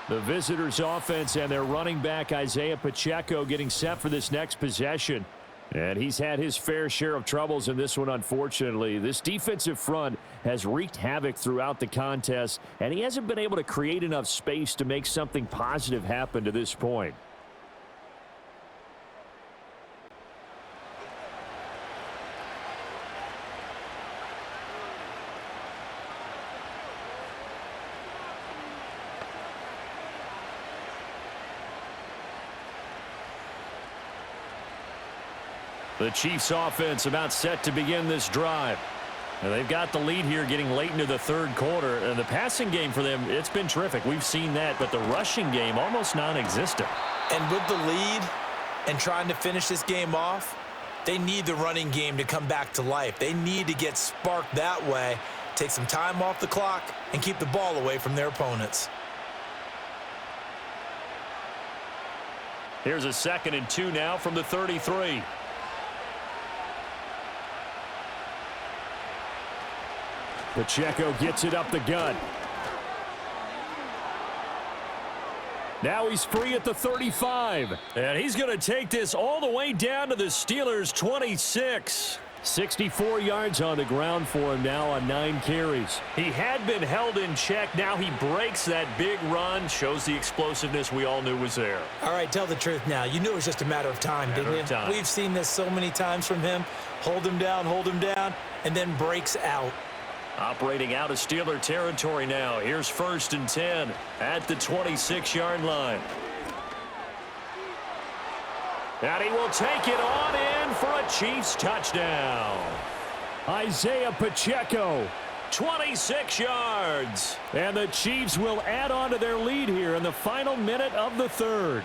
D: The visitors' offense and their running back, Isaiah Pacheco, getting set for this next possession. And he's had his fair share of troubles in this one, unfortunately. This defensive front has wreaked havoc throughout the contest, and he hasn't been able to create enough space to make something positive happen to this point. The Chiefs offense about set to begin this drive. And they've got the lead here getting late into the third quarter. And the passing game for them, it's been terrific. We've seen that, but the rushing game almost non-existent.
C: And with the lead and trying to finish this game off, they need the running game to come back to life. They need to get sparked that way, take some time off the clock, and keep the ball away from their opponents.
D: Here's a 2nd and 2 now from the 33. Pacheco gets it up the gut. Now he's free at the 35. And he's going to take this all the way down to the Steelers' 26. 64 yards on the ground for him now on 9 carries. He had been held in check. Now he breaks that big run. Shows the explosiveness we all knew was there.
C: All right, tell the truth now. You knew it was just a matter of time, didn't you? We've seen this so many times from him. Hold him down, and then breaks out.
B: Operating out of Steeler territory now. Here's 1st and 10 at the 26-yard line. And he will take it on in for a Chiefs touchdown.
D: Isaiah Pacheco.
B: 26 yards.
D: And the Chiefs will add on to their lead here in the final minute of the third.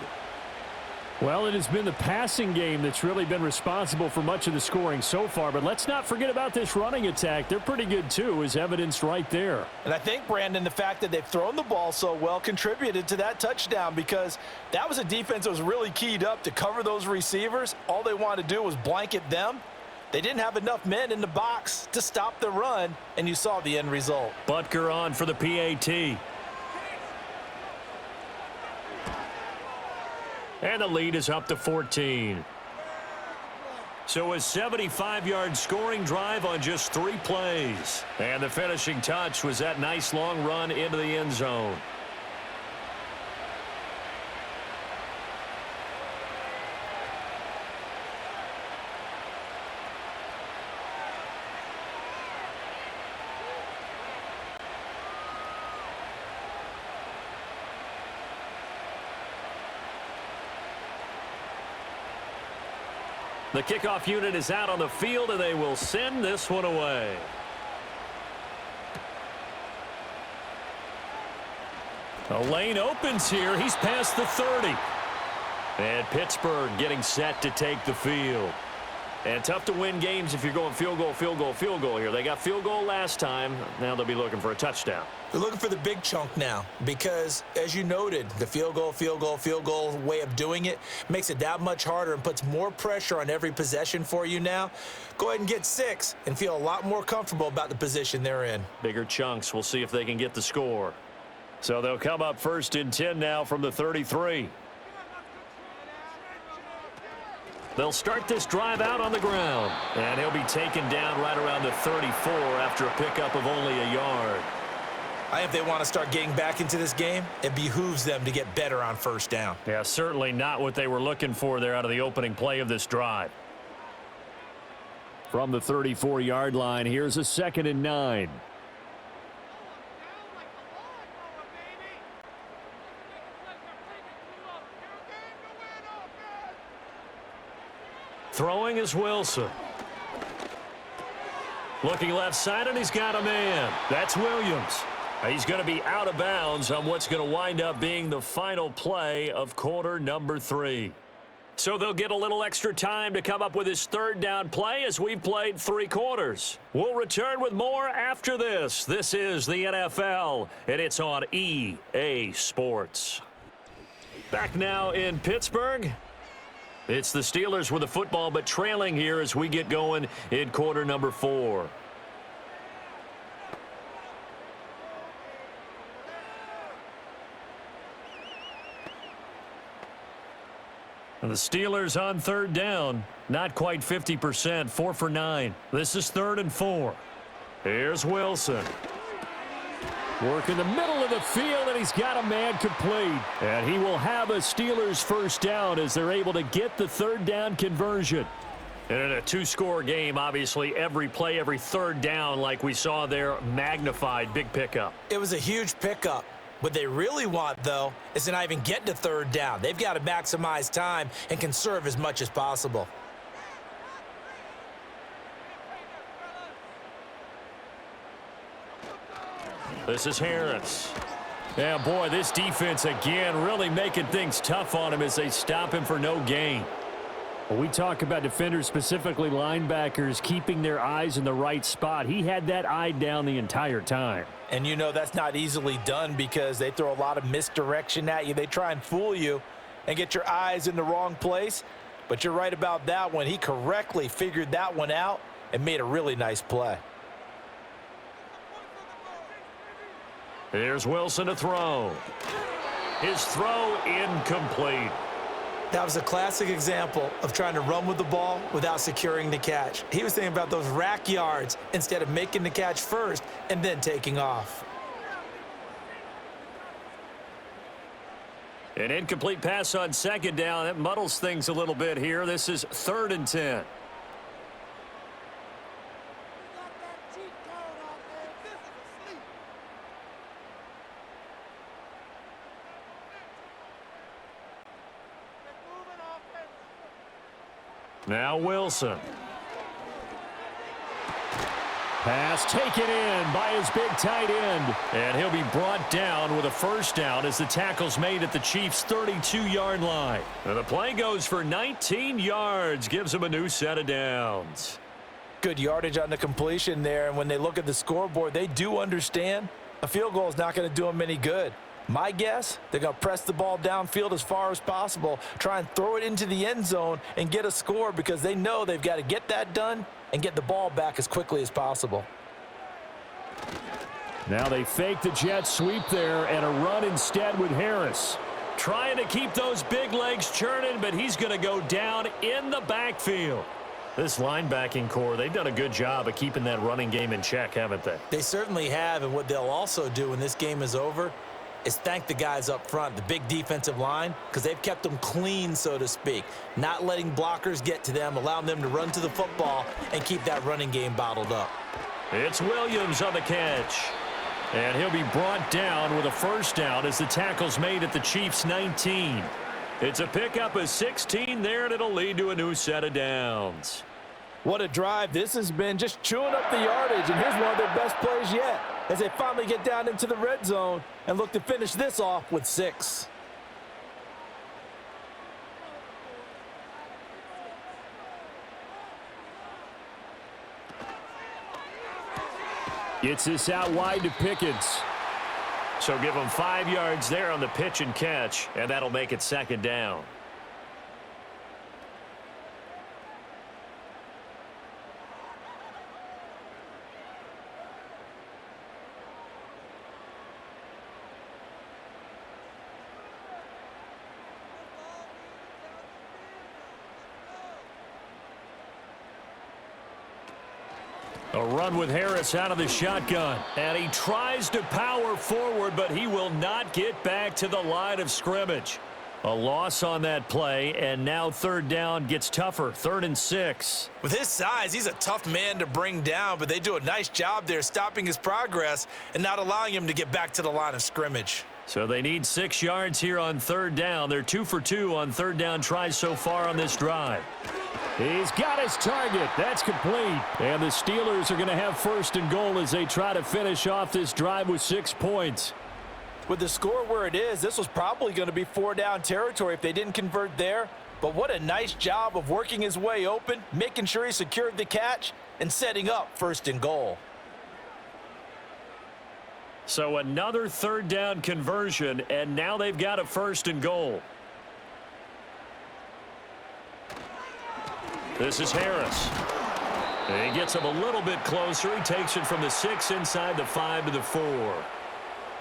D: Well, it has been the passing game that's really been responsible for much of the scoring so far. But let's not forget about this running attack. They're pretty good, too, as evidenced right there.
C: And I think, Brandon, the fact that they've thrown the ball so well contributed to that touchdown, because that was a defense that was really keyed up to cover those receivers. All they wanted to do was blanket them. They didn't have enough men in the box to stop the run, and you saw the end result.
B: Butker on for the PAT. And the lead is up to 14. So a 75-yard scoring drive on just 3 plays. And the finishing touch was that nice long run into the end zone. The kickoff unit is out on the field, and they will send this one away. A lane opens here. He's past the 30. And Pittsburgh getting set to take the field. And tough to win games if you're going field goal, field goal, field goal here. They got field goal last time. Now they'll be looking for a touchdown.
C: They're looking for the big chunk now because, as you noted, the field goal way of doing it makes it that much harder and puts more pressure on every possession for you now. Go ahead and get 6 and feel a lot more comfortable about the position they're in.
B: Bigger chunks. We'll see if they can get the score. So they'll come up 1st and 10 now from the 33. They'll start this drive out on the ground. And he'll be taken down right around the 34 after a pickup of only a yard.
C: If they want to start getting back into this game, it behooves them to get better on 1st down.
B: Yeah, certainly not what they were looking for there out of the opening play of this drive.
D: From the 34-yard line, here's a 2nd and 9.
B: Throwing is Wilson. Looking left side, and he's got a man. That's Williams. He's going to be out of bounds on what's going to wind up being the final play of quarter number 3. So they'll get a little extra time to come up with his 3rd down play as we've played 3 quarters. We'll return with more after this. This is the NFL, and it's on EA Sports. Back now in Pittsburgh. It's the Steelers with the football, but trailing here as we get going in quarter number 4. The Steelers on third down. Not quite 50%, 4 for 9. This is 3rd and 4. Here's Wilson.
D: Work in the middle of the field, and he's got a man complete. And he will have a Steelers first down as they're able to get the third down conversion.
B: And in a two-score game, obviously, every play, every third down, like we saw there, magnified. Big pickup.
C: It was a huge pickup. What they really want, though, is to not even get to third down. They've got to maximize time and conserve as much as possible.
B: This is Harris.
D: Yeah, boy, this defense again really making things tough on him as they stop him for no gain. When we talk about defenders, specifically linebackers, keeping their eyes in the right spot, he had that eye down the entire time.
C: And you know that's not easily done because they throw a lot of misdirection at you. They try and fool you and get your eyes in the wrong place. But you're right about that one. He correctly figured that one out and made a really nice play.
B: Here's Wilson to throw. His throw incomplete.
C: That was a classic example of trying to run with the ball without securing the catch. He was thinking about those rack yards instead of making the catch first and then taking off.
B: An incomplete pass on second down. That muddles things a little bit here. This is 3rd and 10. Now Wilson.
D: Pass taken in by his big tight end.
B: And he'll be brought down with a first down as the tackle's made at the Chiefs' 32-yard line. And the play goes for 19 yards. Gives him a new set of downs.
C: Good yardage on the completion there. And when they look at the scoreboard, they do understand a field goal is not going to do them any good. My guess, they're going to press the ball downfield as far as possible, try and throw it into the end zone and get a score because they know they've got to get that done and get the ball back as quickly as possible.
D: Now they fake the jet sweep there and a run instead with Harris.
B: Trying to keep those big legs churning, but he's going to go down in the backfield. This linebacking core, they've done a good job of keeping that running game in check, haven't they?
C: They certainly have, and what they'll also do when this game is over is thank the guys up front, the big defensive line, because they've kept them clean, so to speak, not letting blockers get to them, allowing them to run to the football and keep that running game bottled up.
B: It's Williams on the catch. And he'll be brought down with a first down as the tackle's made at the Chiefs' 19. It's a pickup of 16 there, and it'll lead to a new set of downs.
C: What a drive this has been, just chewing up the yardage, and here's one of their best plays yet as they finally get down into the red zone and look to finish this off with 6.
D: Gets this out wide to Pickens.
B: So give him 5 yards there on the pitch and catch, and that'll make it 2nd down. A run with Harris out of the shotgun. And he tries to power forward, but he will not get back to the line of scrimmage. A loss on that play, and now 3rd down gets tougher. 3rd and 6.
C: With his size, he's a tough man to bring down, but they do a nice job there stopping his progress and not allowing him to get back to the line of scrimmage.
B: So they need 6 yards here on 3rd down. They're 2 for 2 on 3rd down tries so far on this drive.
D: He's got his target. That's complete. And the Steelers are going to have 1st and goal as they try to finish off this drive with 6 points.
C: With the score where it is, this was probably going to be 4-down territory if they didn't convert there. But what a nice job of working his way open, making sure he secured the catch, and setting up 1st and goal.
B: So another 3rd down conversion, and now they've got a 1st and goal. This is Harris. He gets him a little bit closer. He takes it from the 6 inside the 5 to the 4.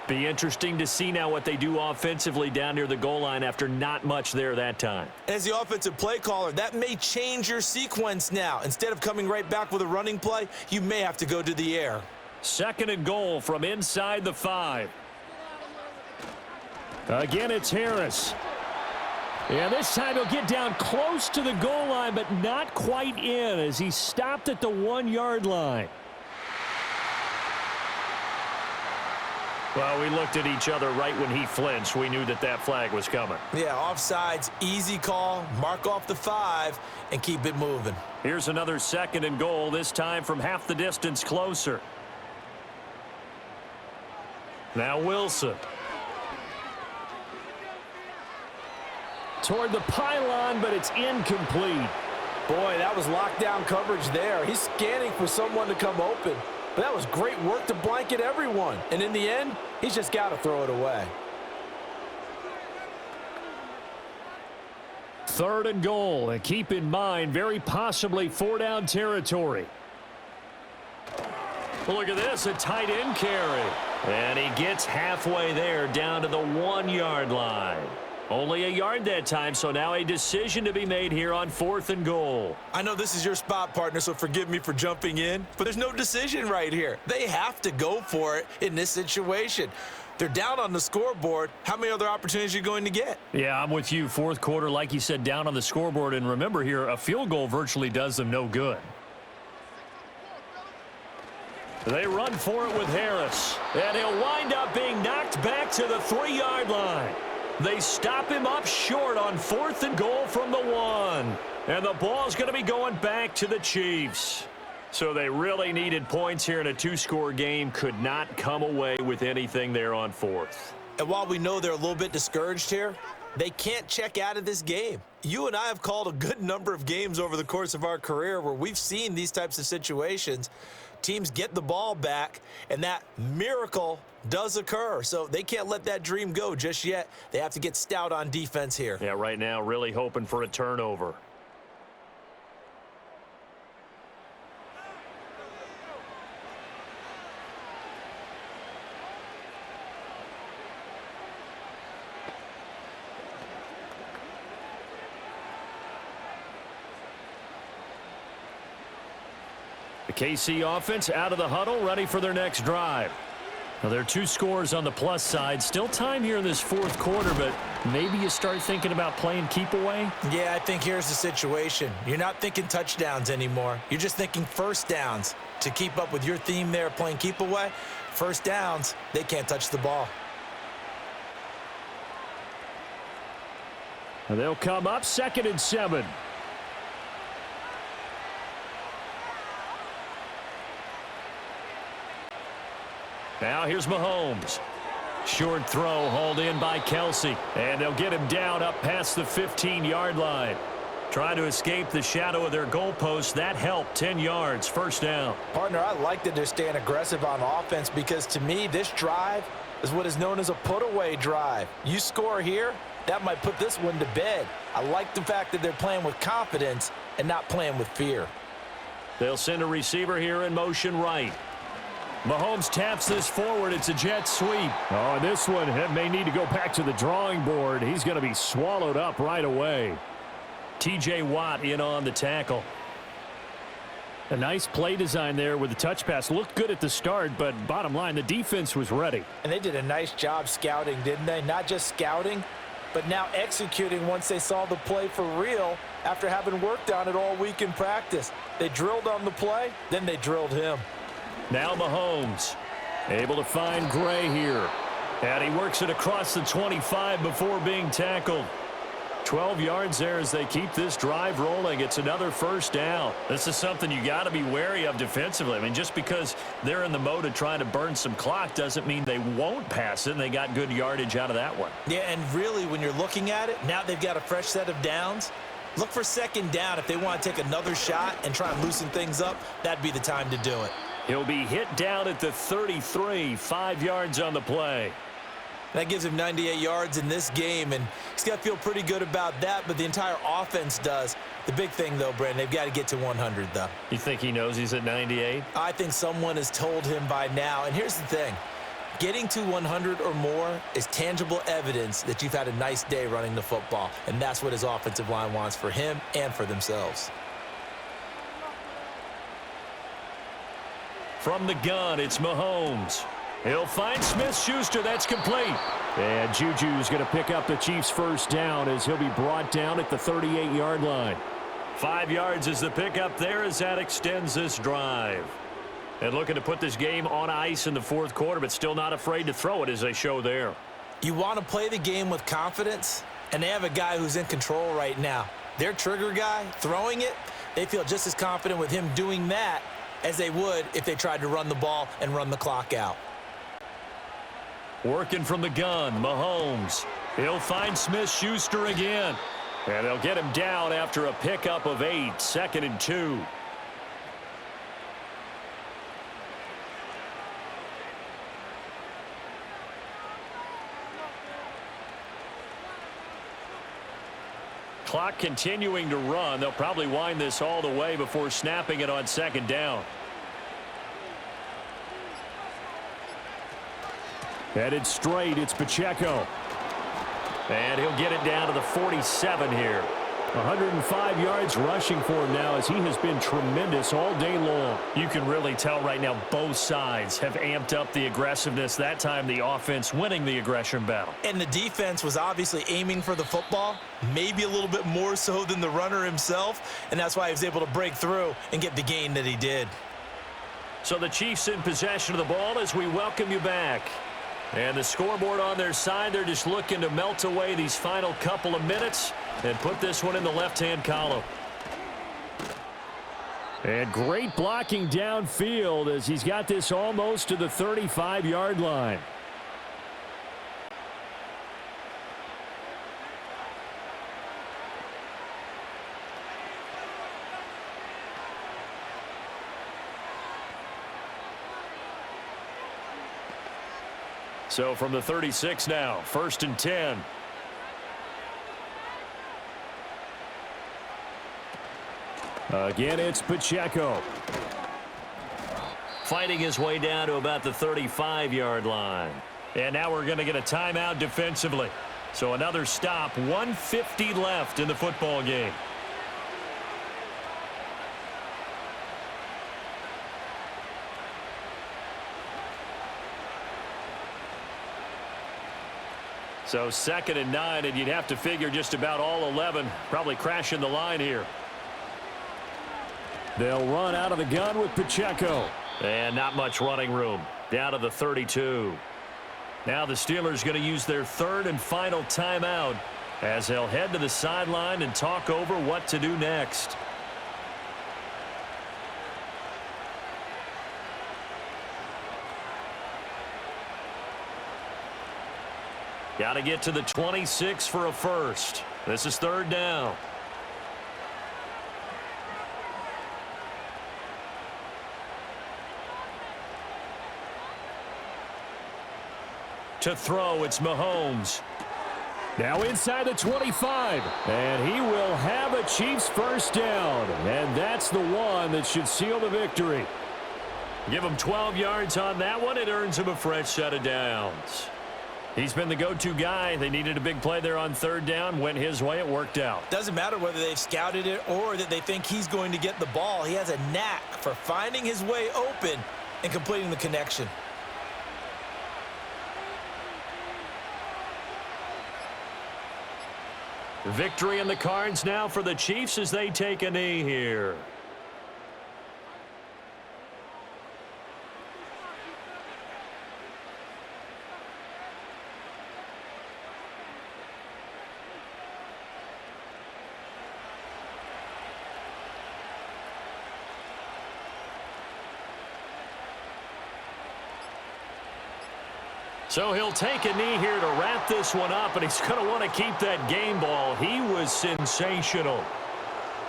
B: Be interesting to see now what they do offensively down near the goal line after not much there that time.
C: As the offensive play caller, that may change your sequence now. Instead of coming right back with a running play, you may have to go to the air.
D: 2nd and goal from inside the 5. Again, it's Harris. Yeah, this time he'll get down close to the goal line, but not quite in as he stopped at the 1-yard line.
B: Well, we looked at each other right when he flinched. We knew that that flag was coming.
C: Yeah, offsides, easy call, mark off the 5, and keep it moving.
B: Here's another 2nd and goal, this time from half the distance closer. Now Wilson.
D: Toward the pylon, but it's incomplete.
F: Boy, that was lockdown coverage there. He's scanning for someone to come open. But that was great work to blanket everyone. And in the end, he's just got to throw it away.
D: 3rd and goal, and keep in mind, very possibly 4-down territory.
B: Look at this, a tight end carry. And he gets halfway there, down to the 1-yard line. Only a yard that time, so now a decision to be made here on 4th and goal.
C: I know this is your spot, partner, so forgive me for jumping in, but there's no decision right here. They have to go for it in this situation. They're down on the scoreboard. How many other opportunities are you going to get?
B: Yeah, I'm with you. 4th quarter, like you said, down on the scoreboard. And remember here, a field goal virtually does them no good.
D: They run for it with Harris. And he'll wind up being knocked back to the 3-yard line. They stop him up short on 4th and goal from the 1. And the ball's going to be going back to the Chiefs. So they really needed points here in a 2-score game. Could not come away with anything there on 4th.
C: And while we know they're a little bit discouraged here, they can't check out of this game. You and I have called a good number of games over the course of our career where we've seen these types of situations. Teams get the ball back, and that miracle does occur. So they can't let that dream go just yet. They have to get stout on defense here.
B: Yeah, right now really hoping for a turnover.
D: The KC offense out of the huddle, ready for their next drive. Now, there are 2 scores on the plus side. Still time here in this 4th quarter, but maybe you start thinking about playing keep away?
C: Yeah, I think here's the situation. You're not thinking touchdowns anymore. You're just thinking first downs. To keep up with your theme there, playing keep away, first downs, they can't touch the ball.
D: And they'll come up 2nd and 7. Now here's Mahomes. Short throw hauled in by Kelsey. And they'll get him down up past the 15-yard line. Trying to escape the shadow of their goalpost. That helped. 10 yards. First down.
F: Partner, I like that they're staying aggressive on offense because to me, this drive is what is known as a put-away drive. You score here, that might put this one to bed. I like the fact that they're playing with confidence and not playing with fear.
D: They'll send a receiver here in motion right. Mahomes taps this forward. It's a jet sweep. Oh, this one may need to go back to the drawing board. He's going to be swallowed up right away. T.J. Watt in on the tackle. A nice play design there with the touch pass. Looked good at the start, but bottom line, the defense was ready.
F: And they did a nice job scouting, didn't they? Not just scouting, but now executing once they saw the play for real after having worked on it all week in practice. They drilled on the play, then they drilled him.
D: Now Mahomes able to find Gray here. And he works it across the 25 before being tackled. 12 yards there as they keep this drive rolling. It's another first down. This is something you got to be wary of defensively. I mean, just because they're in the mode of trying to burn some clock doesn't mean they won't pass it, and they got good yardage out of that one.
C: Yeah, and really, when you're looking at it, now they've got a fresh set of downs. Look for second down. If they want to take another shot and try and loosen things up, that'd be the time to do it.
D: He'll be hit down at the 33, 5 yards on the play.
C: That gives him 98 yards in this game, and he's got to feel pretty good about that, but the entire offense does. The big thing, though, Brandon, they've got to get to 100, though.
B: You think he knows he's at 98?
C: I think someone has told him by now, and here's the thing.
F: Getting to 100 or more is tangible evidence that you've had a nice day running the football, and that's what his offensive line wants for him and for themselves.
B: From the gun, it's Mahomes. He'll find Smith-Schuster. That's complete. And Juju's going to pick up the Chiefs' first down as he'll be brought down at the 38-yard line. 5 yards is the pickup there as that extends this drive. And looking to put this game on ice in the fourth quarter, but still not afraid to throw it as they show there.
F: You want to play the game with confidence, and they have a guy who's in control right now. Their trigger guy, throwing it, they feel just as confident with him doing that as they would if they tried to run the ball and run the clock out.
B: Working from the gun, Mahomes. He'll find Smith-Schuster again. And they'll get him down after a pickup of 8, 2nd and 2. Clock continuing to run. They'll probably wind this all the way before snapping it on 2nd down. Headed straight, it's Pacheco. And he'll get it down to the 47 here. 105 yards rushing for him now as he has been tremendous all day long. You can really tell right now both sides have amped up the aggressiveness. That time the offense winning the aggression battle.
F: And the defense was obviously aiming for the football, maybe a little bit more so than the runner himself, and that's why he was able to break through and get the gain that he did.
B: So the Chiefs in possession of the ball as we welcome you back. And the scoreboard on their side, they're just looking to melt away these final couple of minutes and put this one in the left-hand column. And great blocking downfield as he's got this almost to the 35-yard line. So from the 36 now, 1st and 10. Again, it's Pacheco. Fighting his way down to about the 35-yard line. And now we're going to get a timeout defensively. So another stop, 1:50 left in the football game. So 2nd and 9, and you'd have to figure just about all 11 probably crashing the line here. They'll run out of the gun with Pacheco. And not much running room. Down to the 32. Now the Steelers going to use their 3rd and final timeout as they'll head to the sideline and talk over what to do next. Got to get to the 26 for a first. This is 3rd down. To throw, it's Mahomes. Now inside the 25. And he will have a Chiefs first down. And that's the one that should seal the victory. Give him 12 yards on that one. It earns him a fresh set of downs. He's been the go-to guy. They needed a big play there on 3rd down. Went his way. It worked out.
F: Doesn't matter whether they've scouted it or that they think he's going to get the ball. He has a knack for finding his way open and completing the connection.
B: Victory in the cards now for the Chiefs as they take a knee here. So he'll take a knee here to wrap this one up, and he's going to want to keep that game ball. He was sensational.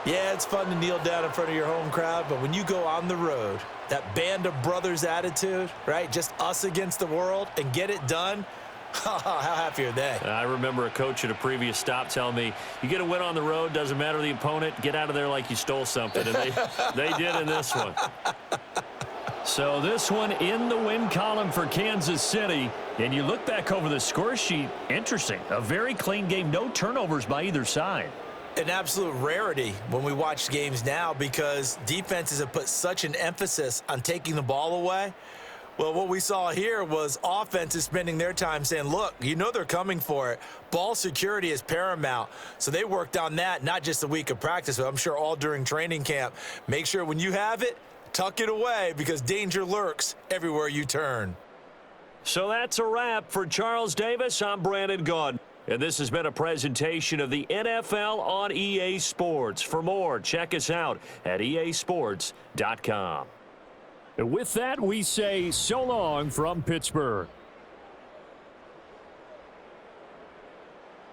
F: Yeah, it's fun to kneel down in front of your home crowd, but when you go on the road, that band of brothers attitude, right, just us against the world, and get it done, how happy are they?
B: I remember a coach at a previous stop telling me, you get a win on the road, doesn't matter the opponent, get out of there like you stole something, and they did in this one.
D: So this one in the win column for Kansas City. And you look back over the score sheet, interesting. A very clean game, no turnovers by either side.
F: An absolute rarity when we watch games now because defenses have put such an emphasis on taking the ball away. Well, what we saw here was offenses spending their time saying, look, you know they're coming for it. Ball security is paramount. So they worked on that, not just a week of practice, but I'm sure all during training camp. Make sure when you have it, tuck it away because danger lurks everywhere you turn.
D: So that's a wrap for Charles Davis. I'm Brandon Gaudin. And this has been a presentation of the NFL on EA Sports. For more, check us out at easports.com. And with that, we say so long from Pittsburgh.